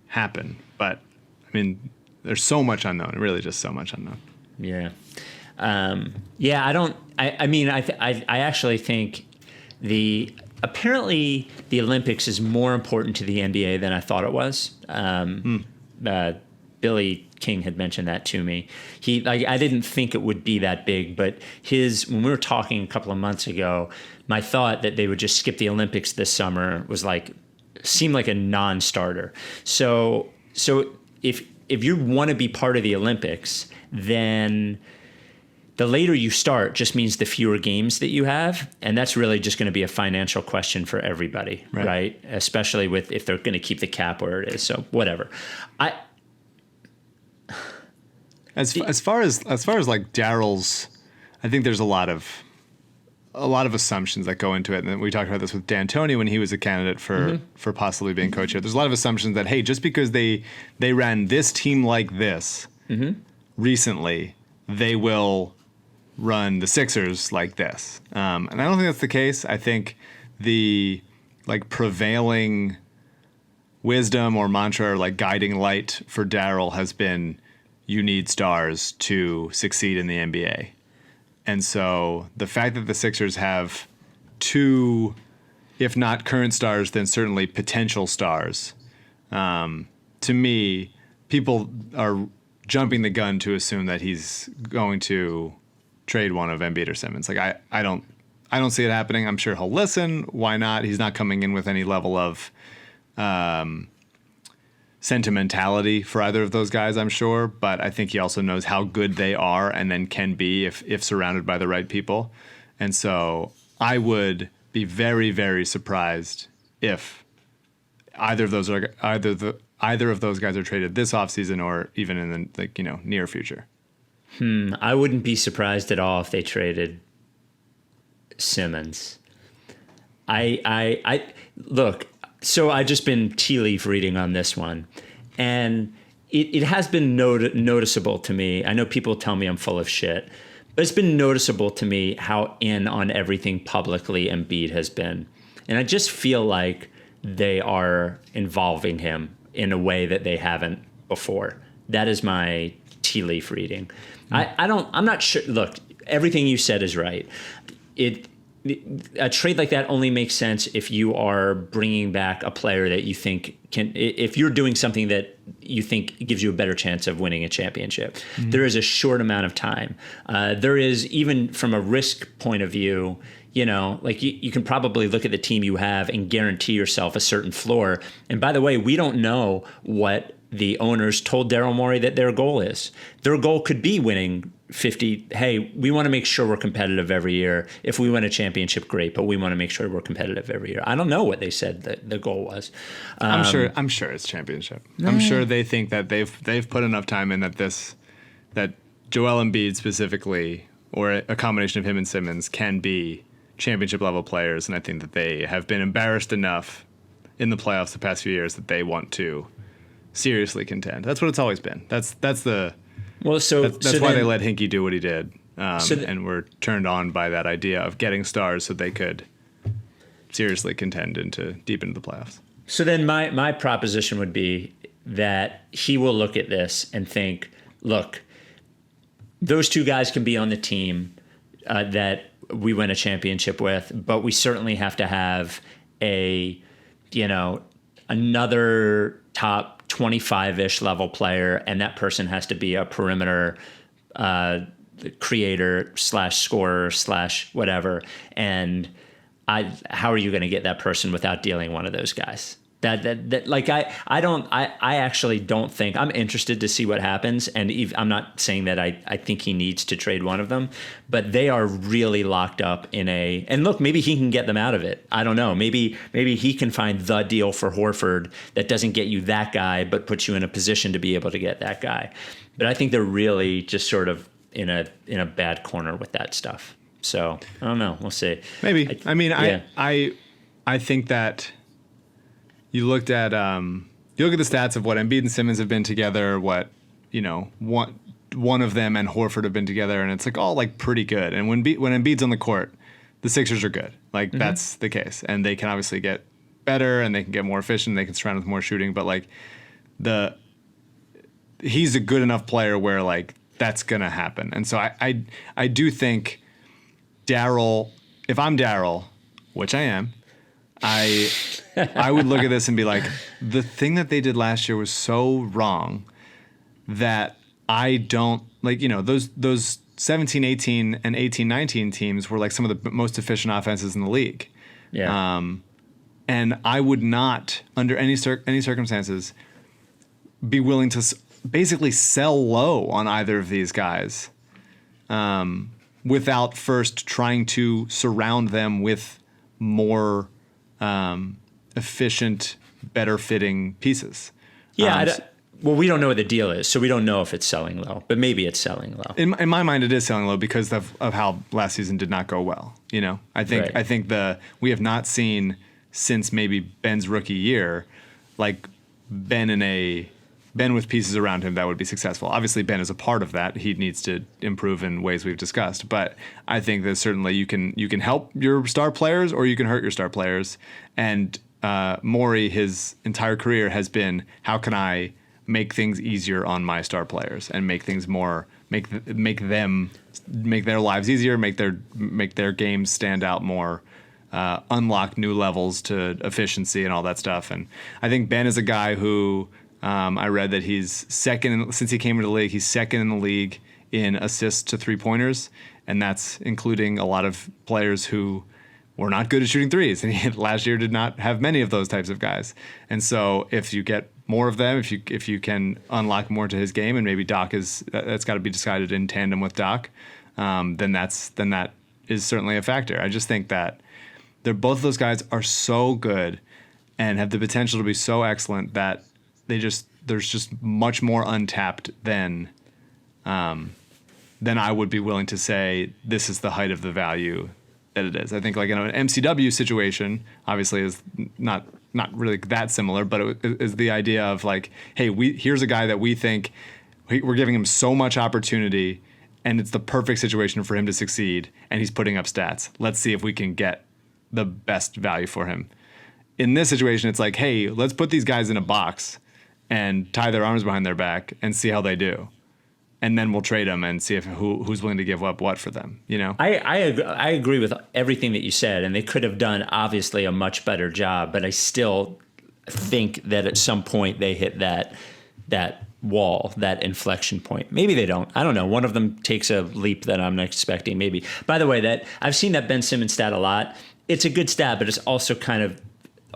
B: happen. But there's so much unknown. Really, just so much unknown.
A: Yeah. I actually think apparently the Olympics is more important to the NBA than I thought it was. Billy King had mentioned that to me. I didn't think it would be that big, but when we were talking a couple of months ago, my thought that they would just skip the Olympics this summer was seemed like a non-starter. So if you want to be part of the Olympics, then the later you start just means the fewer games that you have, and that's really just going to be a financial question for everybody, right? Especially if they're going to keep the cap where it is. So whatever. As
B: far as Daryl's, I think there's a lot of a lot of assumptions that go into it. And we talked about this with D'Antoni when he was a candidate for possibly being coach here. There's a lot of assumptions that, hey, just because they ran this team like this recently, they will run the Sixers like this. And I don't think that's the case. I think the prevailing wisdom or mantra or guiding light for Daryl has been, you need stars to succeed in the NBA. And so the fact that the Sixers have two, if not current stars, then certainly potential stars, to me, people are jumping the gun to assume that he's going to trade one of Embiid or Simmons. I don't see it happening. I'm sure he'll listen. Why not? He's not coming in with any level of sentimentality for either of those guys, I'm sure. But I think he also knows how good they are and then can be if surrounded by the right people. And so I would be very, very surprised if either of those guys are traded this offseason or even in the near future.
A: I wouldn't be surprised at all if they traded Simmons. I look. So I just been tea leaf reading on this one, and it has been noticeable to me. I know people tell me I'm full of shit, but it's been noticeable to me how in on everything publicly Embiid has been, and I just feel like they are involving him in a way that they haven't before. That is my tea leaf reading. I'm not sure. Look, everything you said is right. A trade like that only makes sense if you are bringing back a player that you think can, if you're doing something that you think gives you a better chance of winning a championship. There is a short amount of time. There is, even from a risk point of view, you can probably look at the team you have and guarantee yourself a certain floor. And by the way, we don't know what the owners told Daryl Morey that their goal is. Their goal could be winning 50. Hey, we want to make sure we're competitive every year. If we win a championship, great, but we want to make sure we're competitive every year. I don't know what they said that the goal was.
B: I'm sure it's championship. I'm sure they think that they've put enough time in that Joel Embiid specifically, or a combination of him and Simmons, can be championship level players, and I think that they have been embarrassed enough in the playoffs the past few years that they want to seriously contend. That's what it's always been. That's why they let Hinkie do what he did, and were turned on by that idea of getting stars so they could seriously contend deep into the playoffs.
A: So then my proposition would be that he will look at this and think, look, those two guys can be on the team that we win a championship with, but we certainly have to have another top 25-ish level player, and that person has to be a perimeter creator / scorer / whatever. And how are you going to get that person without dealing one of those guys? I actually don't think, I'm interested to see what happens. And I'm not saying that I think he needs to trade one of them, but they are really locked up and look, maybe he can get them out of it. I don't know. Maybe he can find the deal for Horford that doesn't get you that guy, but puts you in a position to be able to get that guy. But I think they're really just sort of in a bad corner with that stuff. So I don't know. We'll see.
B: Maybe. I think that you look at the stats of what Embiid and Simmons have been together, what one of them and Horford have been together, and it's all pretty good. And when Embiid's on the court, the Sixers are good. That's the case, and they can obviously get better and they can get more efficient. They can surround with more shooting, but he's a good enough player where that's gonna happen. And so I do think Daryl, if I'm Daryl, which I am, I would look at this and be like, the thing that they did last year was so wrong that I don't those 17, 18, and 18, 19 teams were some of the most efficient offenses in the league.
A: Yeah.
B: And I would not, under any circumstances, be willing to basically sell low on either of these guys without first trying to surround them with more efficient, better fitting pieces.
A: Yeah, Well, we don't know what the deal is, so we don't know if it's selling low, but maybe it's selling low.
B: In my mind, it is selling low because of how last season did not go well. I think we have not seen since maybe Ben's rookie year, like Ben with pieces around him that would be successful. Obviously, Ben is a part of that. He needs to improve in ways we've discussed. But I think that certainly you can help your star players or you can hurt your star players. And Morey, his entire career has been, how can I make things easier on my star players and make things more, make their lives easier, make their games stand out more, unlock new levels to efficiency and all that stuff. And I think Ben is a guy who I read that he's second since he came into the league. He's second in the league in assists to 3-pointers, and that's including a lot of players who were not good at shooting threes. And he last year did not have many of those types of guys. And so if you get more of them, if you can unlock more to his game, and maybe that's got to be decided in tandem with Doc, then that is certainly a factor. I just think that both of those guys are so good and have the potential to be so excellent that there's just much more untapped than I would be willing to say this is the height of the value that it is. I think like in an MCW situation, obviously is not really that similar, but it is the idea of like, hey, here's a guy that we think we're giving him so much opportunity and it's the perfect situation for him to succeed and he's putting up stats. Let's see if we can get the best value for him. In this situation, it's like, hey, let's put these guys in a box and tie their arms behind their back and see how they do. And then we'll trade them and see who's willing to give up what for them.
A: I agree with everything that you said, and they could have done obviously a much better job. But I still think that at some point they hit that wall, that inflection point. Maybe they don't. I don't know. One of them takes a leap that I'm not expecting. Maybe. By the way, that I've seen that Ben Simmons stat a lot. It's a good stat, but it's also kind of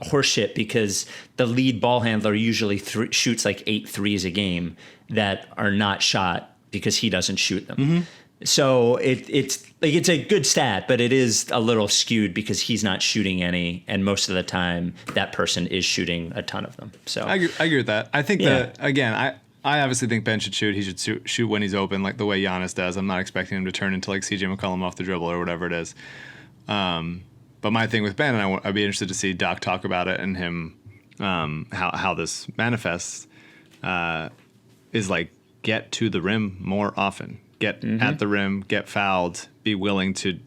A: horseshit because the lead ball handler usually shoots like 8 threes a game that are not shot because he doesn't shoot them. Mm-hmm. So it's a good stat, but it is a little skewed because he's not shooting any, and most of the time that person is shooting a ton of them. So
B: I agree with that. I think that again, I obviously think Ben should shoot. He should shoot when he's open, like the way Giannis does. I'm not expecting him to turn into like CJ McCollum off the dribble or whatever it is. But my thing with Ben, and I'd be interested to see Doc talk about it and him, how this manifests, is like get to the rim more often, get at the rim, get fouled, be willing to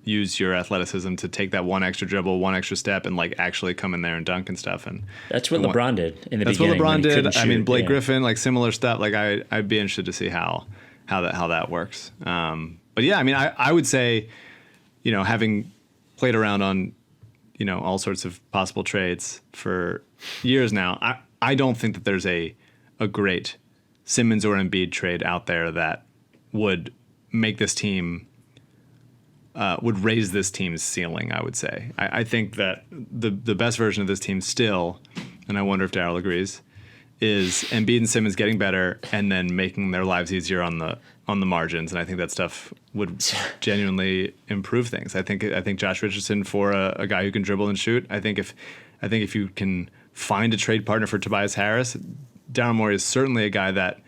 B: use your athleticism to take that one extra dribble, one extra step, and like actually come in there and dunk and stuff. And
A: that's what LeBron did in the beginning.
B: That's what LeBron did. I mean, Blake Griffin, like similar stuff. Like I'd be interested to see how that works. But yeah, I mean, I would say, having played around on, all sorts of possible trades for years now, I don't think that there's a great Simmons or Embiid trade out there that would make this team, would raise this team's ceiling, I would say. I think that the best version of this team still, and I wonder if Daryl agrees, is Embiid and Simmons getting better and then making their lives easier on the margins. And I think that stuff would genuinely improve things. I think Josh Richardson for a guy who can dribble and shoot. I think if you can find a trade partner for Tobias Harris, Daryl Morey is certainly a guy that,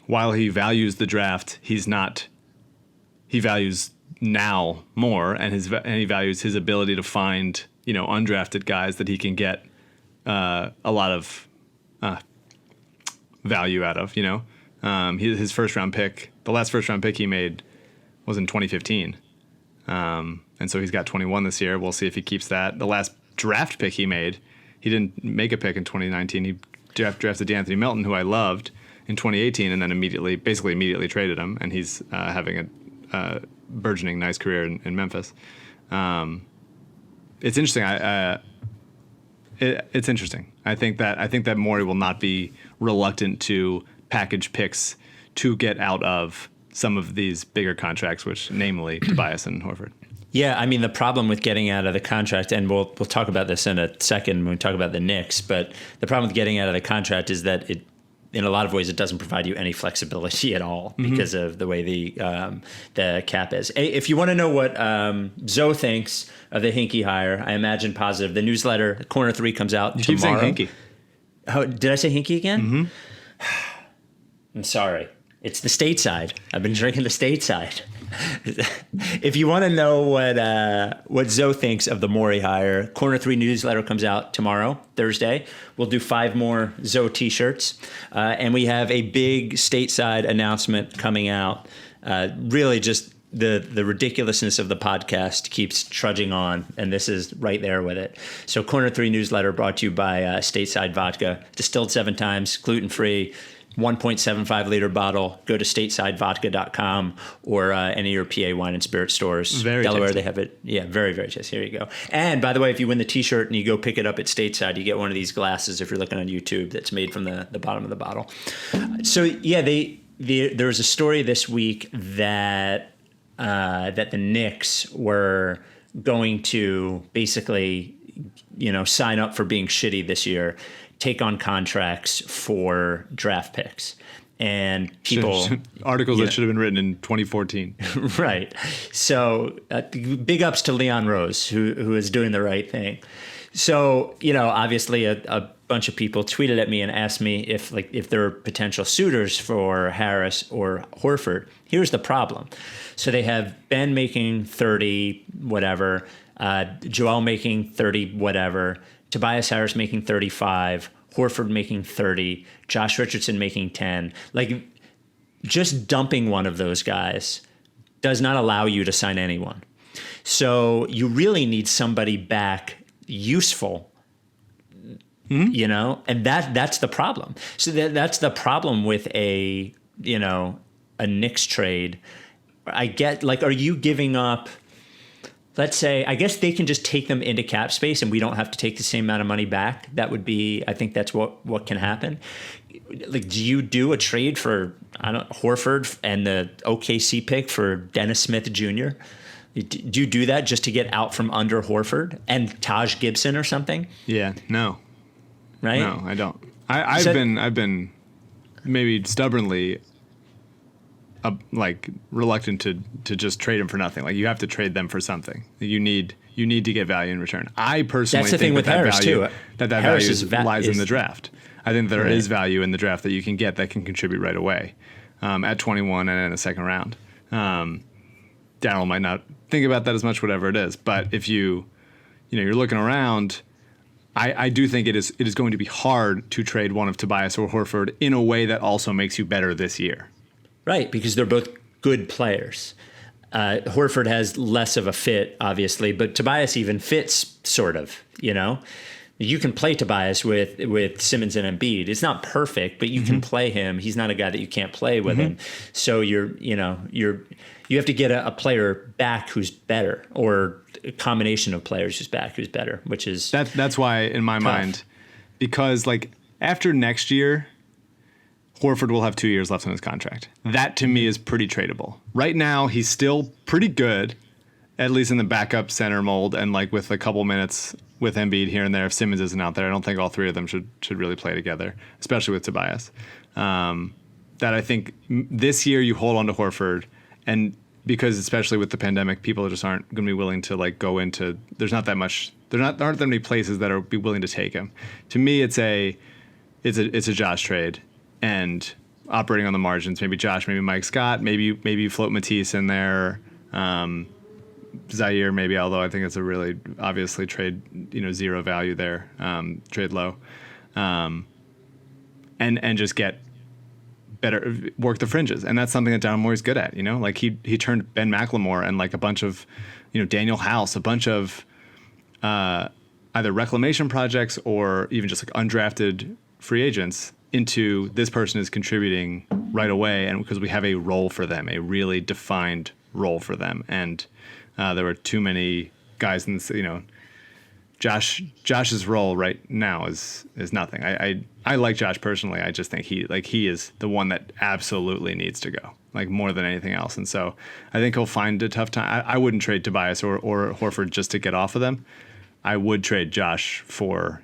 B: while he values the draft, he values now more, and he values his ability to find undrafted guys that he can get a lot of value out of. His first round pick, the last first round pick he made was in 2015, and so he's got 21 this year. We'll see if he keeps that. The last draft pick he made, he didn't make a pick in 2019. He drafted DeAnthony Melton, who I loved, in 2018, and then basically immediately traded him, and he's having a burgeoning nice career in Memphis. It's interesting. It's interesting. I think that Morey will not be reluctant to package picks to get out of some of these bigger contracts, which namely Tobias and Horford.
A: Yeah, I mean, the problem with getting out of the contract, and we'll talk about this in a second when we talk about the Knicks, but the problem with getting out of the contract is that it, in a lot of ways, it doesn't provide you any flexibility at all because of the way the cap is. If you want to know what Zoe thinks of the Hinkie hire, I imagine positive. The newsletter, Corner 3, comes out tomorrow.
B: You keep saying Hinkie.
A: Oh, did I say Hinkie again? I'm sorry. It's the stateside. I've been drinking the stateside. If you want to know what Zoe thinks of the Morey hire, Corner 3 newsletter comes out tomorrow, Thursday. We'll do 5 more Zoe t-shirts. And we have a big stateside announcement coming out. Really just the ridiculousness of the podcast keeps trudging on, and this is right there with it. So Corner 3 newsletter brought to you by Stateside Vodka, distilled 7 times, gluten-free, 1.75 liter bottle. Go to statesidevodka.com or any of your PA wine and spirit stores.
B: Very
A: Delaware,
B: tasty.
A: they have it. Yeah, very, very tasty. Here you go. And by the way, if you win the t-shirt and you go pick it up at Stateside, you get one of these glasses if you're looking on YouTube that's made from the bottom of the bottle. So yeah, there was a story this week that the Knicks were going to basically, sign up for being shitty this year, take on contracts for draft picks. And people...
B: Articles that should have been written in 2014.
A: Right. So big ups to Leon Rose, who is doing the right thing. So, obviously a bunch of people tweeted at me and asked me if there are potential suitors for Harris or Horford. Here's the problem. So they have Ben making 30, whatever, Joel making 30, whatever, Tobias Harris making 35, Horford making 30, Josh Richardson making 10. Just dumping one of those guys does not allow you to sign anyone. So you really need somebody back useful, and that's the problem. So that's the problem with a Knicks trade. I get, are you giving up, let's say, I guess they can just take them into cap space and we don't have to take the same amount of money back. That would be, I think that's what can happen. Do you do a trade for, Horford and the OKC pick for Dennis Smith Jr.? Do you do that just to get out from under Horford and Taj Gibson or something?
B: Yeah, no.
A: Right?
B: No, I don't. I've been maybe stubbornly reluctant to just trade them for nothing. You have to trade them for something. You need to get value in return. I personally
A: That's the
B: think
A: thing with Harris
B: value,
A: too.
B: that
A: Harris
B: value lies in the draft. I think there is value in the draft that you can get that can contribute right away at 21 and in the second round. Daryl might not think about that as much, whatever it is. But if you're looking around, I do think it is going to be hard to trade one of Tobias or Horford in a way that also makes you better this year. Right,
A: because they're both good players. Horford has less of a fit, obviously, but Tobias even fits sort of, You can play Tobias with Simmons and Embiid. It's not perfect, but you can play him. He's not a guy that you can't play with him. So you have to get a player back who's better, or a combination of players who's better, which is
B: that's why in my mind, because after next year, Horford will have 2 years left on his contract. That to me is pretty tradable. Right now, he's still pretty good, at least in the backup center mold, and with a couple minutes with Embiid here and there. If Simmons isn't out there, I don't think all three of them should really play together, especially with Tobias. That I think this year you hold on to Horford, and because especially with the pandemic, people just aren't going to be willing to go into. There aren't that many places that are be willing to take him. To me, it's a Josh trade, and operating on the margins. Maybe Josh, maybe Mike Scott, maybe you float Matisse in there. Zaire maybe, although I think it's a really obviously trade, zero value there, trade low, and just get better, work the fringes, and that's something that Daryl Morey's good at. He turned Ben McLemore and a bunch of, Daniel House, a bunch of either reclamation projects or even just undrafted free agents into this person is contributing right away, and because we have a role for them, a really defined role for them, and there were too many guys in this, Josh's role right now is nothing. I like Josh personally. I just think he is the one that absolutely needs to go, more than anything else. And so I think he'll find a tough time. I wouldn't trade Tobias or Horford just to get off of them. I would trade Josh for,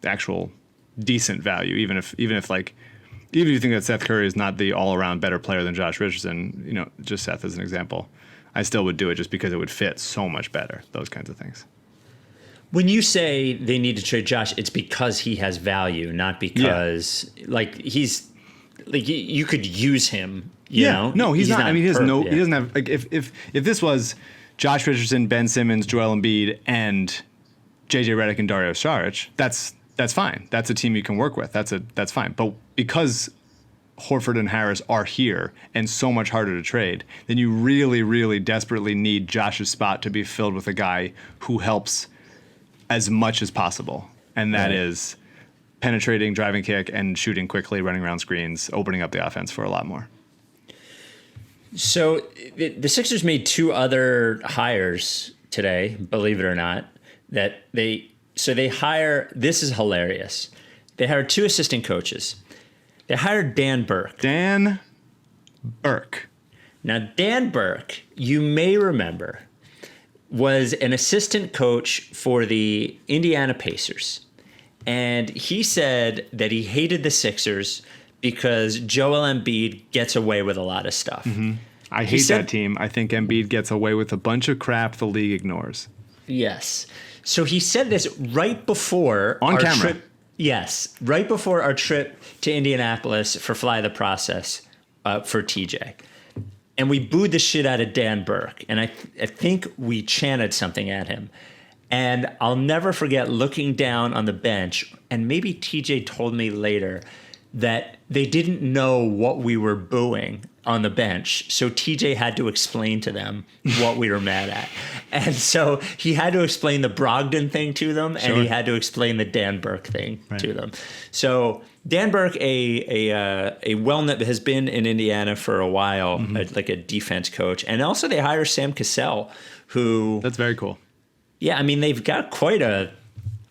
B: actual decent value, even if you think that Seth Curry is not the all-around better player than Josh Richardson, just Seth as an example, I still would do it just because it would fit so much better, those kinds of things.
A: When you say they need to trade Josh, it's because he has value, not because he's like you could use him. You know?
B: No, he's not. I mean, he
A: yeah.
B: doesn't have like if this was Josh Richardson, Ben Simmons, Joel Embiid, and JJ Redick and Dario Saric, that's fine. That's a team you can work with. That's fine. But because Horford and Harris are here and so much harder to trade, then you really, really desperately need Josh's spot to be filled with a guy who helps as much as possible. And that is penetrating, driving kick, and shooting quickly, running around screens, opening up the offense for a lot more.
A: So the Sixers made 2 other hires today, believe it or not, that they hire, this is hilarious. They hired 2 assistant coaches. They hired Dan Burke.
B: Dan Burke.
A: Now, Dan Burke, you may remember, was an assistant coach for the Indiana Pacers. And he said that he hated the Sixers because Joel Embiid gets away with a lot of stuff.
B: Mm-hmm. I hate that team. I think Embiid gets away with a bunch of crap the league ignores.
A: Yes. So he said this right before
B: on
A: our
B: camera.
A: Trip. Yes, right before our trip to Indianapolis for Fly the Process for TJ. And we booed the shit out of Dan Burke. And I think we chanted something at him. And I'll never forget looking down on the bench, and maybe TJ told me later that they didn't know what we were booing on the bench. So TJ had to explain to them what we were mad at. And so he had to explain the Brogdon thing to them, and he had to explain the Dan Burke thing to them. So Dan Burke, a well-known, has been in Indiana for a while, like a defense coach. And also they hire Sam Cassell, who...
B: That's very cool.
A: Yeah, I mean, they've got quite a...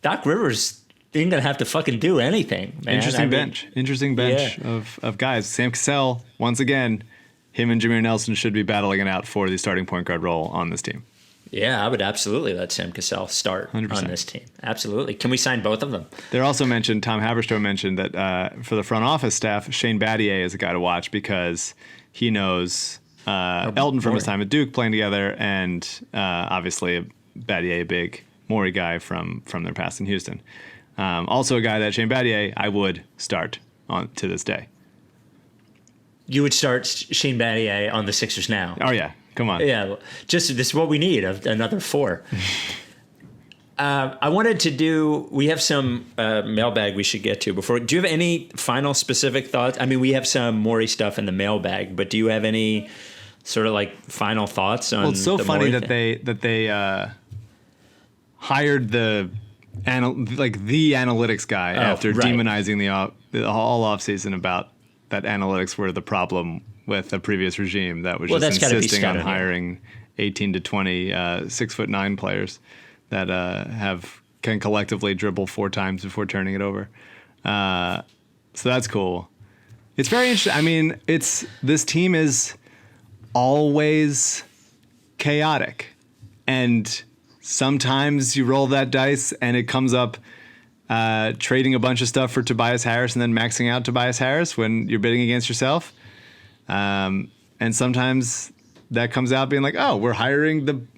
A: Doc Rivers ain't going to have to fucking do anything, man.
B: Interesting bench of guys. Sam Cassell, once again, him and Jameer Nelson should be battling it out for the starting point guard role on this team.
A: Yeah, I would absolutely let Sam Cassell start
B: 100%.
A: On this team. Absolutely. Can we sign both of them?
B: They're also mentioned, Tom Haberstroh mentioned that for the front office staff, Shane Battier is a guy to watch because he knows Elton from his time at Duke playing together, and obviously Battier, a big Morey guy from their past in Houston. Also a guy that Shane Battier I would start on to this day.
A: You would start Shane Battier on the Sixers now?
B: Oh, yeah. Come on.
A: Yeah. Just this is what we need, another 4. I wanted to do, we have some mailbag we should get to before. Do you have any final specific thoughts? I mean, we have some Morey stuff in the mailbag, but do you have any sort of like final thoughts on?
B: Well, it's so funny that they hired the analytics guy after demonizing the all offseason about that analytics were the problem with the previous regime that was just insisting on hiring 18 to 20 6'9" players that can collectively dribble 4 times before turning it over. So that's cool. It's very interesting. I mean, this team is always chaotic, and sometimes you roll that dice and it comes up trading a bunch of stuff for Tobias Harris and then maxing out Tobias Harris when you're bidding against yourself. And sometimes that comes out being like, oh, we're hiring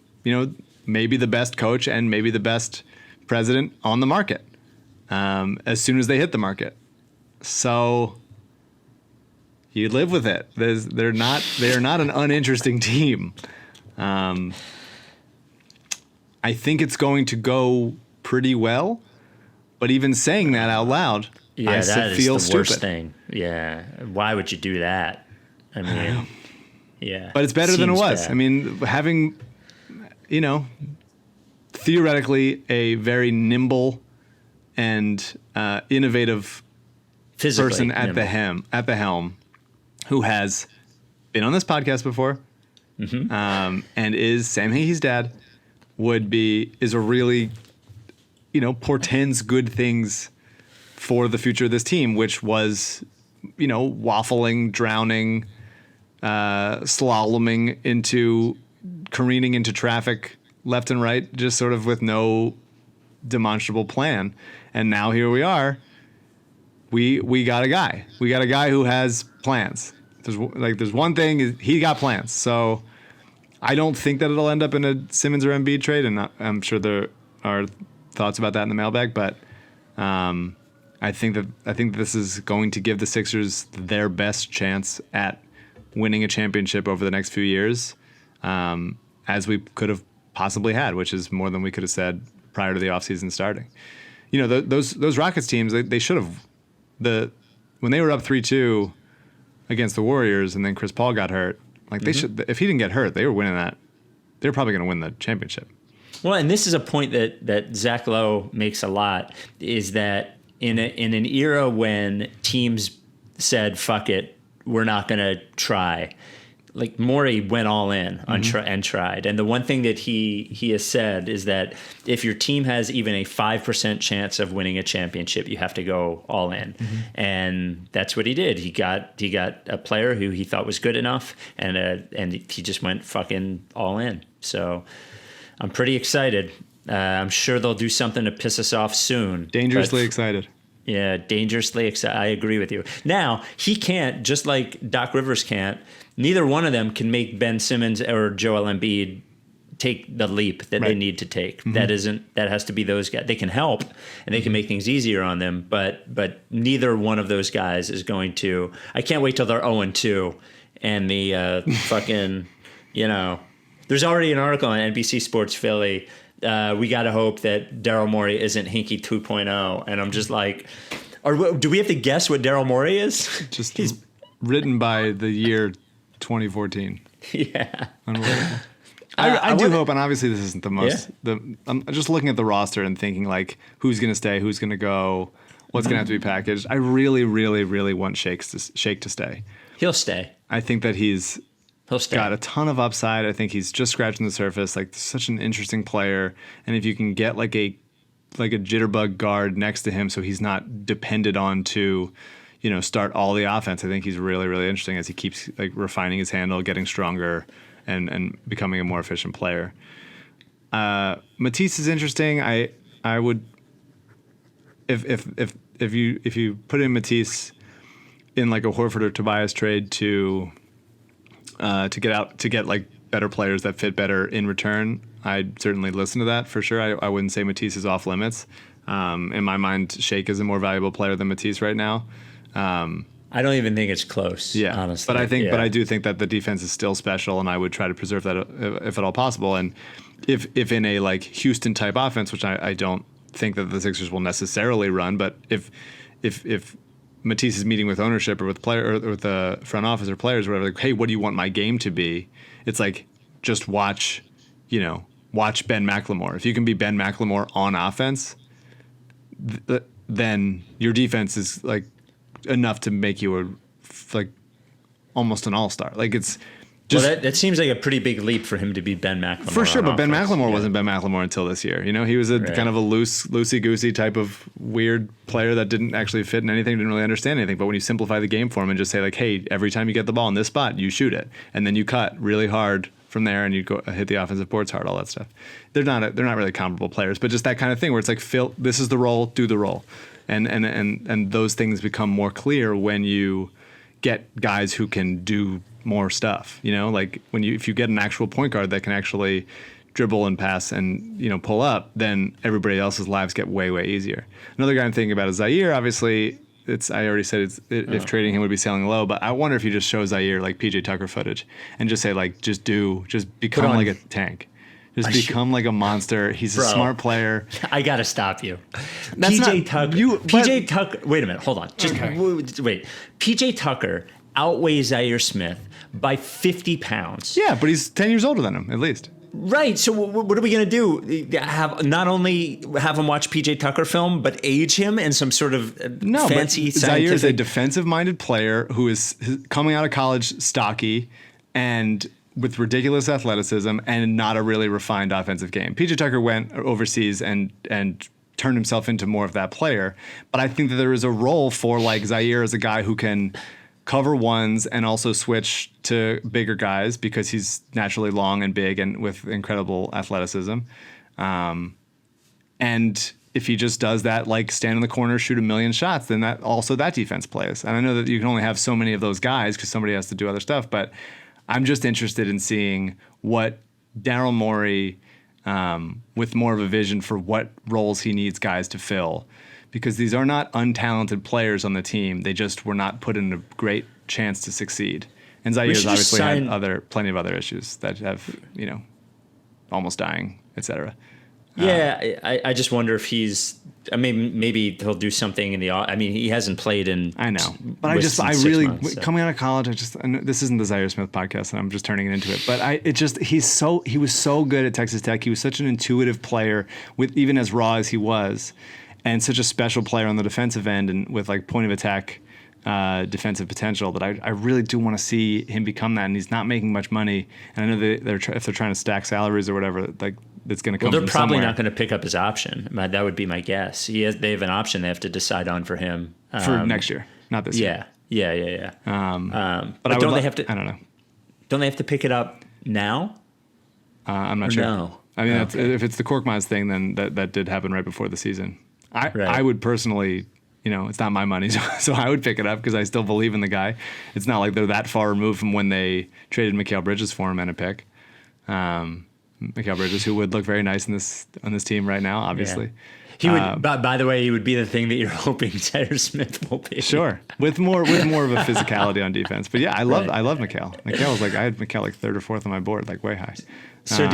B: maybe the best coach and maybe the best president on the market as soon as they hit the market. So you live with it. They are not an uninteresting team. I think it's going to go pretty well, but even saying that out loud, I feel stupid.
A: Worst thing. Yeah, why would you do that? I mean, yeah.
B: But it's better than it was.
A: Bad.
B: I mean, having, theoretically a very nimble and innovative person at the helm, who has been on this podcast before, and is Sam Hickey's dad, is a really, portends good things for the future of this team, which was, waffling, drowning, slaloming careening into traffic left and right, just sort of with no demonstrable plan. And now here we are. We got a guy. We got a guy who has plans. There's one thing, he got plans. So I don't think that it'll end up in a Simmons or Embiid trade, and I'm sure there are thoughts about that in the mailbag. But I I think this is going to give the Sixers their best chance at winning a championship over the next few years, as we could have possibly had, which is more than we could have said prior to the offseason starting. You know, those Rockets teams, they should have when they were up 3-2 against the Warriors, and then Chris Paul got hurt. Like they should, if he didn't get hurt, they were winning that. They were probably going to win the championship.
A: Well, and this is a point that Zach Lowe makes a lot, is that in an era when teams said, fuck it, we're not going to try, like Morey went all in on and tried. And the one thing that he has said is that if your team has even a 5% chance of winning a championship, you have to go all in. And that's what he did. He got a player who he thought was good enough, and he just went fucking all in. So I'm pretty excited. I'm sure they'll do something to piss us off soon.
B: Dangerously excited.
A: Yeah, dangerously excited. I agree with you. Now, he can't, just like Doc Rivers can't, neither one of them can make Ben Simmons or Joel Embiid take the leap that they need to take. That has to be those guys. They can help and they can make things easier on them, but neither one of those guys is going to. I can't wait till they're 0-2 and the fucking, you know, there's already an article on NBC Sports Philly. We got to hope that Daryl Morey isn't Hinkie 2.0. And I'm just like, do we have to guess what Daryl Morey is?
B: He's written by the year 2014.
A: Yeah.
B: Unbelievable. I do hope, and obviously this isn't the most. I'm just looking at the roster and thinking like, who's going to stay, who's going to go, what's going to have to be packaged. I really, really, really want Shake to stay.
A: He'll stay.
B: I think that he'll
A: stay.
B: Got a ton of upside. I think he's just scratching the surface. Like, such an interesting player, and if you can get like a jitterbug guard next to him, so he's not depended on to, you know, start all the offense. I think he's really, really interesting as he keeps like refining his handle, getting stronger, and becoming a more efficient player. Matisse is interesting. I would, if you put in Matisse in like a Horford or Tobias trade to get like better players that fit better in return, I'd certainly listen to that for sure. I wouldn't say Matisse is off limits. In my mind, Shake is a more valuable player than Matisse right now.
A: I don't even think it's close. Yeah, honestly.
B: But I do think that the defense is still special, and I would try to preserve that if at all possible. And if in a like Houston type offense, which I don't think that the Sixers will necessarily run, but if Matisse is meeting with ownership or with player or with the front office or players or whatever, like, hey, what do you want my game to be? It's like, just watch Ben McLemore. If you can be Ben McLemore on offense, then your defense is like enough to make you almost an all-star. Like, it's just,
A: well, that seems like a pretty big leap for him to be Ben McLemore.
B: For sure, but Ben McLemore wasn't Ben McLemore until this year. You know, he was kind of a loosey-goosey type of weird player that didn't actually fit in anything, didn't really understand anything. But when you simplify the game for him and just say like, hey, every time you get the ball in this spot, you shoot it, and then you cut really hard from there, and you go hit the offensive boards hard, all that stuff. They're not really comparable players, but just that kind of thing where it's like, Phil, this is the role, do the role, and those things become more clear when you get guys who can do more stuff. You know, like if you get an actual point guard that can actually dribble and pass and, you know, pull up, then everybody else's lives get way, way easier. Another guy I'm thinking about is Zaire. Obviously, I already said if trading him would be sailing low, but I wonder if you just show Zaire like PJ Tucker footage and just say like, just become like a tank. Just become like a monster. He's a smart player.
A: I gotta stop you.
B: That's
A: PJ Tucker. Wait a minute. Hold on. Wait. PJ Tucker outweighs Zaire Smith by 50 pounds.
B: Yeah, but he's 10 years older than him, at least.
A: Right. So what are we going to do? Not only have him watch PJ Tucker film, but age him in some sort of fancy scientific...
B: Zaire is a defensive-minded player who is coming out of college stocky and with ridiculous athleticism and not a really refined offensive game. PJ Tucker went overseas and turned himself into more of that player. But I think that there is a role for like Zaire as a guy who can cover ones and also switch to bigger guys because he's naturally long and big and with incredible athleticism. And if he just does that, like stand in the corner, shoot a million shots, then that defense plays. And I know that you can only have so many of those guys because somebody has to do other stuff, but I'm just interested in seeing what Daryl Morey, with more of a vision for what roles he needs guys to fill. because these are not untalented players on the team. They just were not put in a great chance to succeed. And Zaires obviously had plenty of other issues that have, almost dying, etc.
A: Yeah, I just wonder if he's. I mean, maybe he'll do something in the. I mean, he hasn't played in.
B: I know, but coming out of college, I know this isn't the Zaire Smith podcast, and I'm just turning it into it. But he was so good at Texas Tech. He was such an intuitive player, with even as raw as he was, and such a special player on the defensive end, and with like point of attack. Defensive potential that I really do want to see him become that, and he's not making much money. And I know if they're trying to stack salaries or whatever, like it's going to come.
A: Well, they're
B: from
A: probably
B: somewhere.
A: not going to pick up his option. That would be my guess. They have an option they have to decide on for him
B: for next year, not this year.
A: Yeah.
B: But
A: don't they have to?
B: I don't know.
A: Don't they have to pick it up now?
B: I'm not sure.
A: No.
B: I mean, if it's the Korkmaz thing, then that did happen right before the season. I would personally. It's not my money, so I would pick it up because I still believe in the guy. It's not like they're that far removed from when they traded Mikal Bridges for him and a pick. Mikal Bridges, who would look very nice on this team right now, obviously.
A: Yeah. He would. By the way, he would be the thing that you're hoping Zaire Smith will be.
B: Sure, with more of a physicality on defense. But yeah, I love Mikal. Mikal was like I had Mikal like third or fourth on my board, like way high.
A: So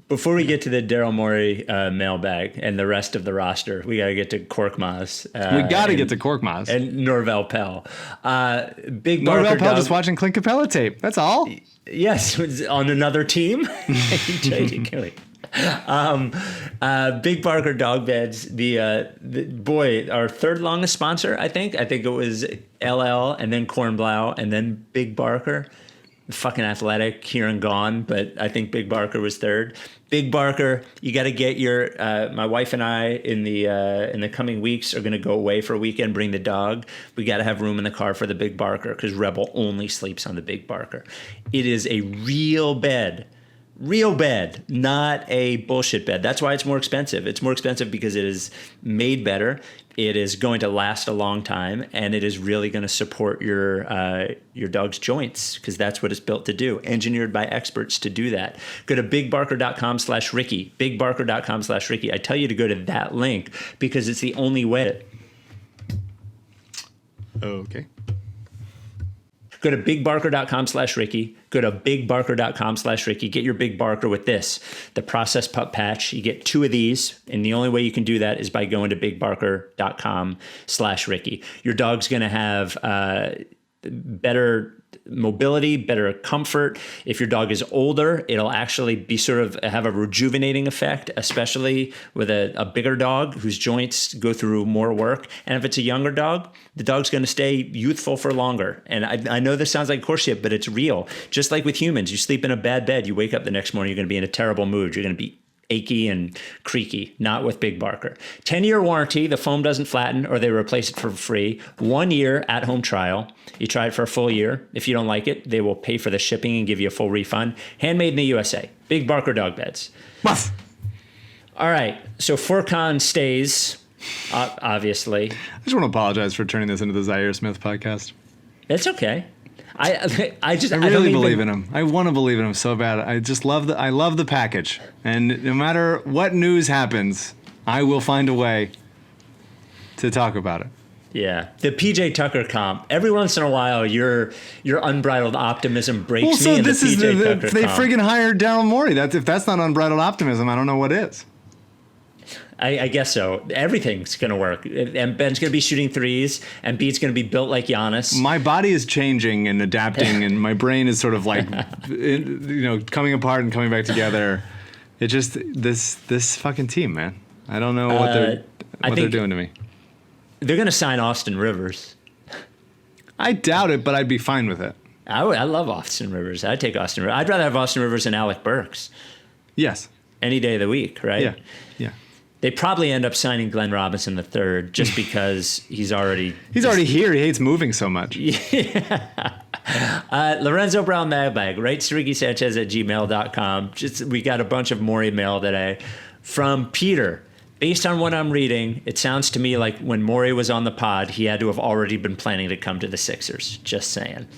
A: before we get to the Daryl Morey mailbag and the rest of the roster, we got to get to Korkmaz.
B: We got to get to Korkmaz
A: and Norvell Pell. Big
B: Norvell
A: Barker
B: Pell just watching Clint Capella tape. That's all.
A: Yes, on another team. Big Barker dog beds. The our third longest sponsor. I think it was LL and then Kornblau and then Big Barker. Fucking athletic here and gone, but I think Big Barker was third. Big Barker, you got to get your. My wife and I in the coming weeks are going to go away for a weekend. Bring the dog. We got to have room in the car for the Big Barker because Rebel only sleeps on the Big Barker. It is a real bed. Real bed, not a bullshit bed. That's why it's more expensive. It's more expensive because it is made better. It is going to last a long time, and it is really going to support your dog's joints because that's what it's built to do. Engineered by experts to do that. Go to bigbarker.com/Ricky. Bigbarker.com/Ricky. I tell you to go to that link because it's the only way.
B: Okay.
A: Go to bigbarker.com/Ricky. Go to bigbarker.com/Ricky. Get your Big Barker with this, the Process Pup patch. You get 2 of these, and the only way you can do that is by going to bigbarker.com/Ricky. Your dog's going to have better mobility, better comfort. If your dog is older, it'll actually be sort of have a rejuvenating effect, especially with a bigger dog whose joints go through more work. And if it's a younger dog, the dog's going to stay youthful for longer. And I know this sounds like horseshit, but it's real. Just like with humans, you sleep in a bad bed, you wake up the next morning, you're going to be in a terrible mood. You're going to be achy and creaky, not with Big Barker. 10-year warranty, the foam doesn't flatten or they replace it for free. 1 year at-home trial. You try it for a full year. If you don't like it, they will pay for the shipping and give you a full refund. Handmade in the USA. Big Barker dog beds.
B: Muff.
A: All right, so Furkan stays, obviously.
B: I just want to apologize for turning this into the Zaire Smith podcast.
A: It's okay. I
B: really believe in him. I want to believe in him so bad. I just love the package. And no matter what news happens, I will find a way to talk about it.
A: Yeah, the PJ Tucker comp. Every once in a while, your unbridled optimism breaks
B: well, so
A: me.
B: This
A: the
B: is
A: PJ Tucker
B: they
A: comp.
B: friggin' hired Daryl Morey. If that's not unbridled optimism, I don't know what is.
A: I guess so. Everything's going to work. And Ben's going to be shooting threes, and Beat's going to be built like Giannis.
B: My body is changing and adapting, and my brain is sort of like, coming apart and coming back together. It just this fucking team, man. I don't know what they're doing to me.
A: They're going to sign Austin Rivers.
B: I doubt it, but I'd be fine with it.
A: I love Austin Rivers. I'd take Austin Rivers. I'd rather have Austin Rivers than Alec Burks.
B: Yes.
A: Any day of the week, right?
B: Yeah.
A: They probably end up signing Glenn Robinson III just because he's already
B: here. He hates moving so much.
A: Yeah. Lorenzo Brown mailbag, right? SrickySanchez@gmail.com. We got a bunch of Morey mail today from Peter. Based on what I'm reading, it sounds to me like when Morey was on the pod, he had to have already been planning to come to the Sixers. Just saying.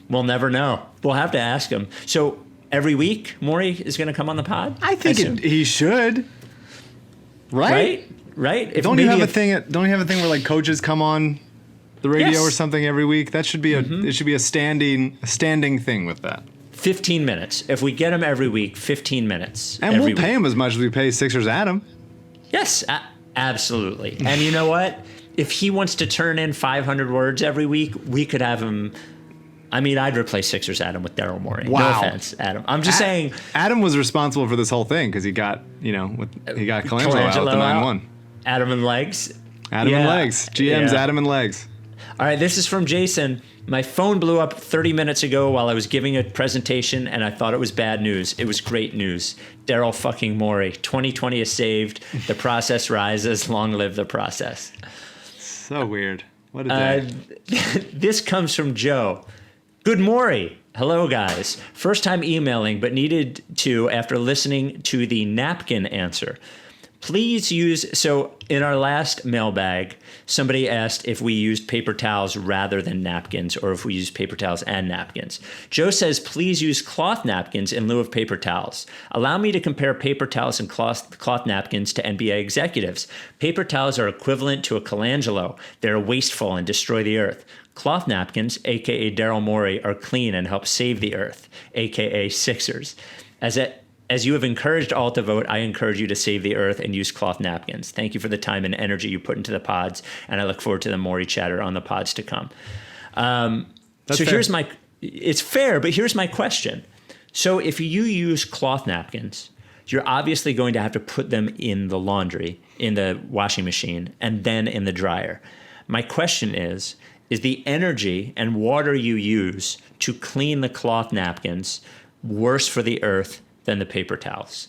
A: We'll never know. We'll have to ask him. So every week, Morey is going to come on the pod?
B: I think he should. Right?
A: right? If
B: Don't you
A: maybe
B: have a thing? Don't you have a thing where like coaches come on the radio
A: Yes.
B: or something every week? That should be it should be a standing thing with that.
A: 15 minutes. If we get them every week, 15 minutes.
B: And
A: every
B: we'll pay
A: week.
B: him as much as we pay Sixers Adam.
A: Yes, absolutely. And you know what? If he wants to turn in 500 words every week, we could have him. I mean, I'd replace Sixers Adam with Daryl Morey.
B: Wow.
A: No offense, Adam. I'm just saying.
B: Adam was responsible for this whole thing because he got Colangelo out at the 9-1.
A: Adam and legs.
B: Adam and legs. GM's
A: Yeah.
B: Adam and legs.
A: All right, this is from Jason. My phone blew up 30 minutes ago while I was giving a presentation, and I thought it was bad news. It was great news. Daryl fucking Morey. 2020 is saved. The process rises. Long live the process.
B: So weird. What a day.
A: This comes from Joe. Good Morey. Hello, guys. First time emailing, but needed to after listening to the napkin answer. Please use, so in our last mailbag, somebody asked if we used paper towels rather than napkins or if we used paper towels and napkins. Joe says, please use cloth napkins in lieu of paper towels. Allow me to compare paper towels and cloth napkins to NBA executives. Paper towels are equivalent to a Colangelo. They're wasteful and destroy the earth. Cloth napkins, aka Daryl Morey, are clean and help save the earth, aka Sixers. As you have encouraged all to vote, I encourage you to save the earth and use cloth napkins. Thank you for the time and energy you put into the pods, and I look forward to the Morey chatter on the pods to come. So
B: fair.
A: It's fair, but here's my question. So if you use cloth napkins, you're obviously going to have to put them in the laundry, in the washing machine, and then in the dryer. My question is the energy and water you use to clean the cloth napkins worse for the earth than the paper towels?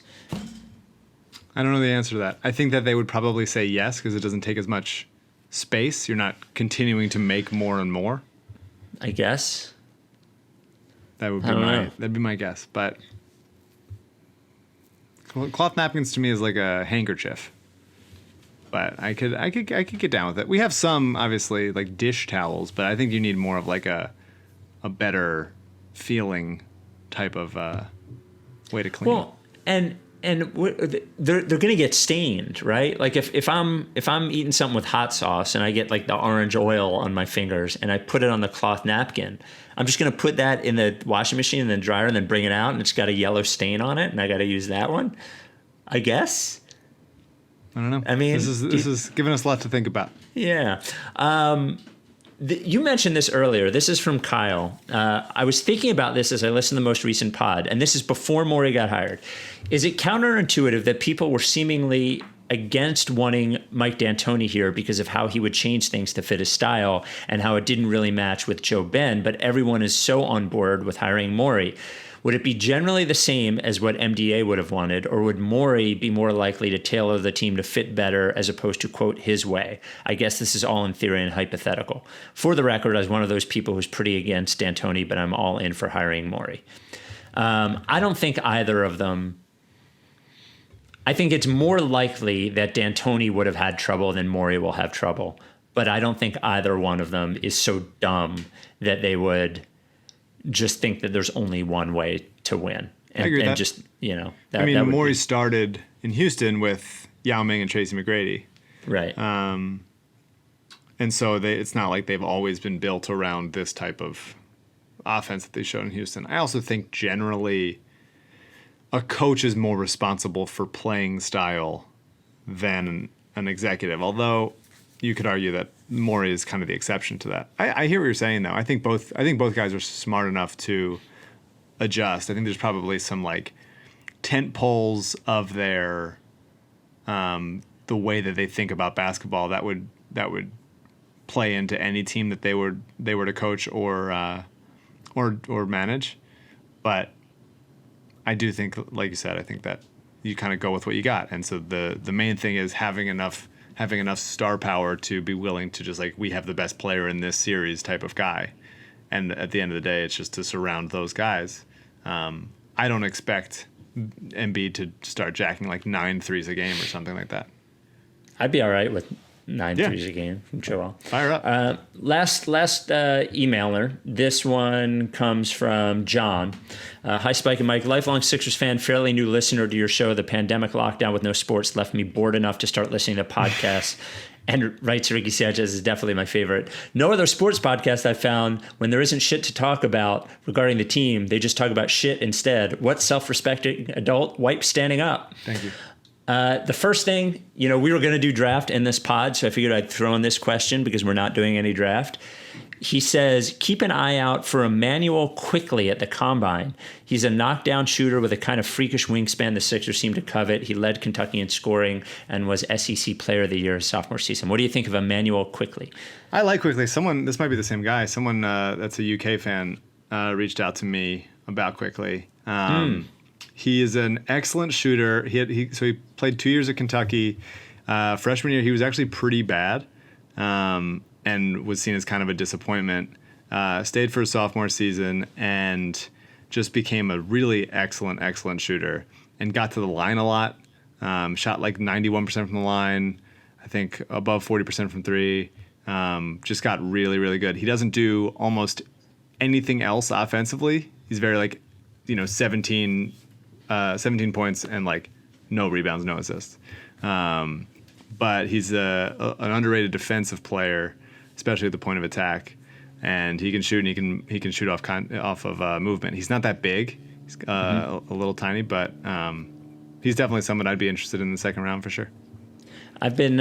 B: I don't know the answer to that. I think that they would probably say yes because it doesn't take as much space. You're not continuing to make more and more.
A: I guess.
B: That would be
A: I don't know.
B: that'd be my guess. But cloth napkins to me is like a handkerchief. But I could get down with it. We have some obviously like dish towels, but I think you need more of like a better feeling type of way to clean.
A: Well, and they're going to get stained, right? Like if I'm eating something with hot sauce and I get like the orange oil on my fingers and I put it on the cloth napkin, I'm just going to put that in the washing machine and then dryer and then bring it out and it's got a yellow stain on it and I got to use that one, I guess.
B: I don't know.
A: I mean,
B: this is giving us a lot to think about.
A: Yeah. You mentioned this earlier. This is from Kyle. I was thinking about this as I listened to the most recent pod, and this is before Morey got hired. Is it counterintuitive that people were seemingly against wanting Mike D'Antoni here because of how he would change things to fit his style and how it didn't really match with Joe Ben, but everyone is so on board with hiring Morey? Would it be generally the same as what MDA would have wanted, or would Morey be more likely to tailor the team to fit better as opposed to, quote, his way? I guess this is all in theory and hypothetical. For the record, I was one of those people who's pretty against D'Antoni, but I'm all in for hiring Morey. I don't think either of them. I think it's more likely that D'Antoni would have had trouble than Morey will have trouble, but I don't think either one of them is so dumb that they would just think that there's only one way to win. And,
B: I agree with that.
A: Just,
B: Morey started in Houston with Yao Ming and Tracy McGrady.
A: Right.
B: And so it's not like they've always been built around this type of offense that they showed in Houston. I also think generally a coach is more responsible for playing style than an executive, although you could argue that Morey is kind of the exception to that. I hear what you're saying, though. I think both guys are smart enough to adjust. I think there's probably some like tent poles of their the way that they think about basketball that would play into any team that they were to coach or manage. But I do think, like you said, I think that you kind of go with what you got, and so the main thing is having enough star power to be willing to just like, we have the best player in this series type of guy. And at the end of the day, it's just to surround those guys. I don't expect Embiid to start jacking like 9 threes a game or something like that.
A: I'd be all right with 9 threes a game from Joel.
B: Fire up.
A: Last emailer. This one comes from John. Hi, Spike and Mike. Lifelong Sixers fan, fairly new listener to your show. The pandemic lockdown with no sports left me bored enough to start listening to podcasts. And writes Ricky Sanchez is definitely my favorite. No other sports podcast I've found when there isn't shit to talk about regarding the team. They just talk about shit instead. What self-respecting adult wipes standing up?
B: Thank you.
A: The first thing, we were going to do draft in this pod, so I figured I'd throw in this question because we're not doing any draft. He says, keep an eye out for Emmanuel Quickly at the Combine. He's a knockdown shooter with a kind of freakish wingspan the Sixers seem to covet. He led Kentucky in scoring and was SEC Player of the Year his sophomore season. What do you think of Emmanuel Quickly?
B: I like Quickly. This might be the same guy. Someone that's a UK fan reached out to me about Quickly. He is an excellent shooter. So he played 2 years at Kentucky. Freshman year, he was actually pretty bad. And was seen as kind of a disappointment. Stayed for his sophomore season and just became a really excellent shooter and got to the line a lot. Shot like 91% from the line, I think above 40% from three. Just got really, really good. He doesn't do almost anything else offensively. He's very 17 points and like no rebounds, no assists. But he's an underrated defensive player, especially at the point of attack, and he can shoot and he can shoot off of movement. He's not that big. He's a little tiny, but he's definitely someone I'd be interested in the second round for sure.
A: I've been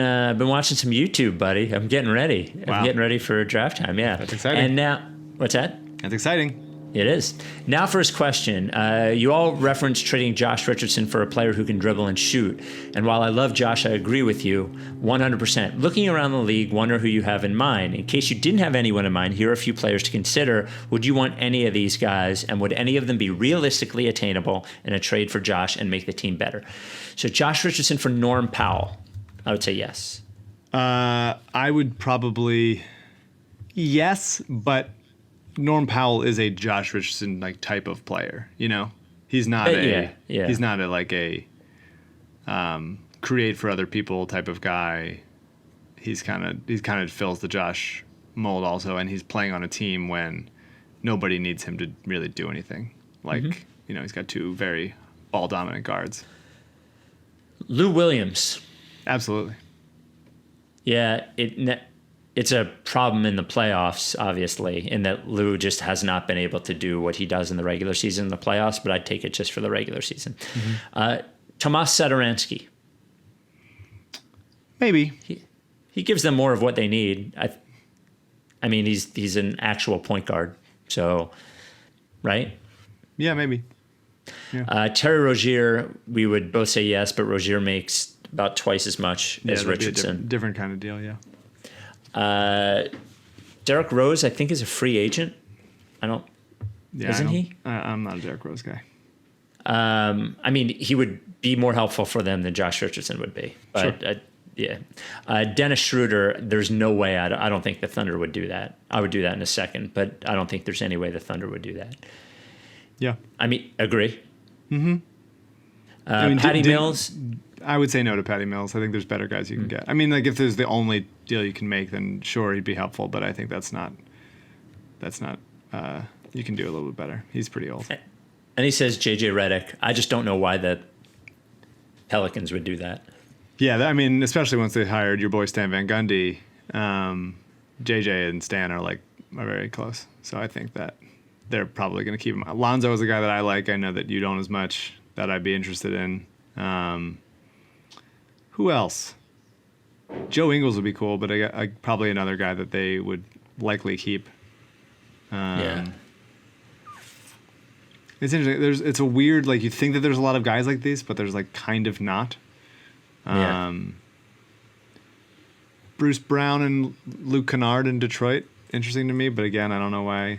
A: watching some YouTube, buddy. I'm getting ready.
B: Wow.
A: I'm getting ready for draft time. Yeah,
B: that's exciting.
A: And now, what's that?
B: That's exciting.
A: It is. Now for his question. You all referenced trading Josh Richardson for a player who can dribble and shoot. And while I love Josh, I agree with you 100%. Looking around the league, wonder who you have in mind. In case you didn't have anyone in mind, here are a few players to consider. Would you want any of these guys? And would any of them be realistically attainable in a trade for Josh and make the team better? So Josh Richardson for Norm Powell. I would say yes.
B: I would probably yes, but Norm Powell is a Josh Richardson type of player, He's not he's not a create for other people type of guy. He's kind of fills the Josh mold also, and he's playing on a team when nobody needs him to really do anything. He's got two very ball dominant guards.
A: Lou Williams.
B: Absolutely.
A: Yeah, it's a problem in the playoffs, obviously, in that Lou just has not been able to do what he does in the regular season in the playoffs, but I'd take it just for the regular season. Tomas Satoransky.
B: Maybe.
A: He gives them more of what they need. I mean, he's an actual point guard, so, right?
B: Yeah, maybe. Yeah.
A: Terry Rozier, we would both say yes, but Rozier makes about twice as much as Richardson.
B: Different kind of deal, yeah.
A: Derrick Rose, I think, is a free agent. Isn't he?
B: I'm not a Derrick Rose guy.
A: I mean, he would be more helpful for them than Josh Richardson would be. But,
B: sure.
A: Dennis Schroeder, there's no way. I don't think the Thunder would do that. I would do that in a second, but I don't think there's any way the Thunder would do that.
B: Yeah.
A: I mean, agree.
B: Mm-hmm.
A: Patty Mills.
B: I would say no to Patty Mills. I think there's better guys you can get. I mean, if there's the only deal you can make, then sure, he'd be helpful. But I think that's not. You can do a little bit better. He's pretty old.
A: And he says J.J. Redick. I just don't know why the Pelicans would do that.
B: Yeah, especially once they hired your boy Stan Van Gundy, J.J. and Stan are very close. So I think that they're probably going to keep him. Lonzo is a guy that I like. I know that you don't as much. That I'd be interested in. Who else? Joe Ingles would be cool, but probably another guy that they would likely keep.
A: Yeah.
B: It's interesting. It's a weird, you think that there's a lot of guys like this, but there's kind of not. Bruce Brown and Luke Kennard in Detroit, interesting to me, but again, I don't know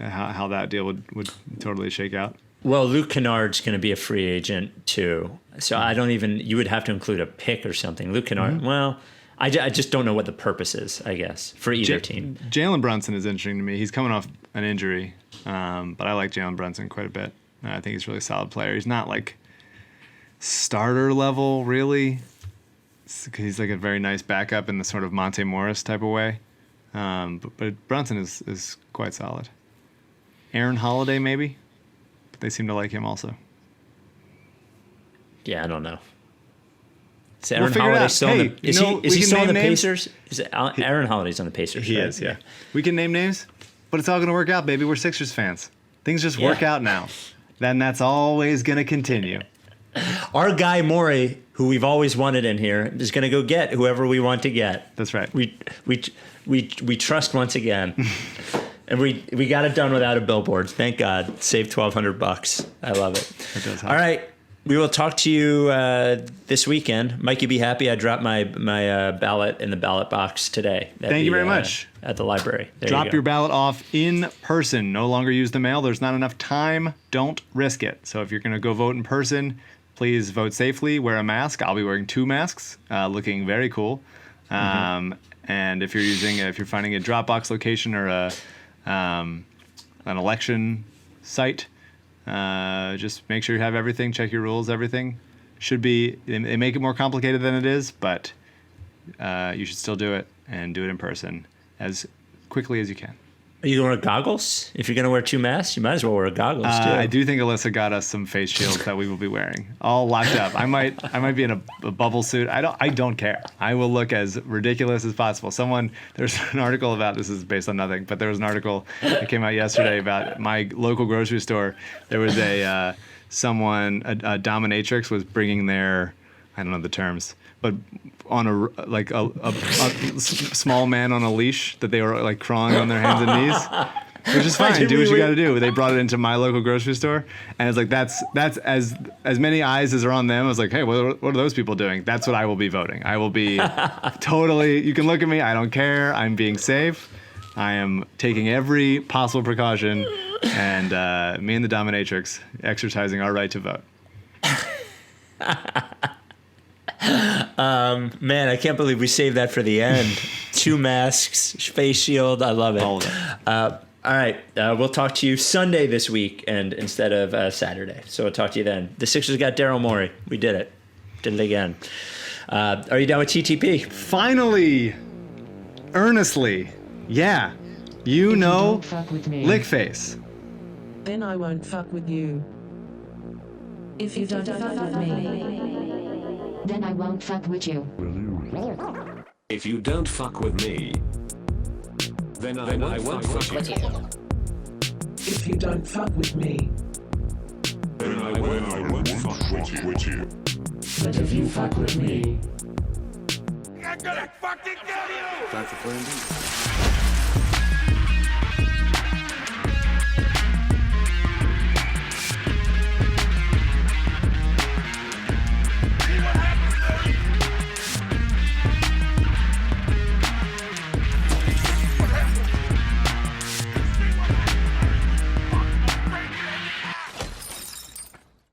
B: how that deal would totally shake out.
A: Well, Luke Kennard's going to be a free agent too, so you would have to include a pick or something. Luke Kennard, well, I just don't know what the purpose is, I guess, for either team.
B: Jalen Brunson is interesting to me. He's coming off an injury, but I like Jalen Brunson quite a bit. I think he's a really solid player. He's not starter level, really. he's like a very nice backup in the sort of Monte Morris type of way. But Brunson is quite solid. Aaron Holiday maybe, but they seem to like him also.
A: Yeah, I don't know. Is Aaron
B: figure it
A: Holiday
B: out.
A: still
B: Hey,
A: on the? Is
B: you know,
A: he still on the
B: name names?
A: Pacers? Aaron Holiday's on the Pacers?
B: He
A: right?
B: is, yeah. We can name names, but it's all going to work out, baby. We're Sixers fans. Things just work out now. Then that's always going to continue.
A: Our guy Morey, who we've always wanted in here, is going to go get whoever we want to get.
B: That's right.
A: We trust once again, and we got it done without a billboard. Thank God. Saved $1,200. I love it.
B: It does help.
A: All right. We will talk to you this weekend. Mike, you'd be happy I dropped my ballot in the ballot box today.
B: Thank you very much.
A: At the library. There
B: Drop
A: you go.
B: your ballot off in person. No longer use the mail. There's not enough time. Don't risk it. So if you're going to go vote in person, please vote safely. Wear a mask. I'll be wearing 2 masks, looking very cool. And if you're finding a Dropbox location or an election site, just make sure you have everything. Check your rules. Everything should be. They make it more complicated than it is, but you should still do it and do it in person as quickly as you can.
A: Are you going to wear goggles? If you're going to wear 2 masks, you might as well wear goggles too.
B: I do think Alyssa got us some face shields that we will be wearing, all locked up. I might be in a bubble suit. I don't care. I will look as ridiculous as possible. There's an article about this is based on nothing, but there was an article that came out yesterday about my local grocery store. There was a dominatrix was bringing their, I don't know the terms, but on a small man on a leash that they were like crawling on their hands and knees, which is fine. Do what you got to do. They brought it into my local grocery store, and it's like that's as many eyes as are on them. I was like, hey, what are those people doing? That's what I will be voting. I will be totally. You can look at me. I don't care. I'm being safe. I am taking every possible precaution, and me and the dominatrix exercising our right to vote.
A: Man, I can't believe we saved that for the end. 2 masks, face shield. I love it.
B: All of it.
A: All right. We'll talk to you Sunday this week and instead of Saturday. So we'll talk to you then. The Sixers got Daryl Morey. We did it. Did it again. Are you done with TTP?
B: Finally. Earnestly. Yeah. You know, lick face.
E: Then I won't fuck with you. If you don't fuck with me,
F: then I won't fuck with you.
G: If you don't fuck with me, then I won't fuck with you.
E: if you don't fuck with me,
G: Then I won't fuck with you.
E: but if you fuck with me,
G: I'm gonna fucking kill you! Time for plan B.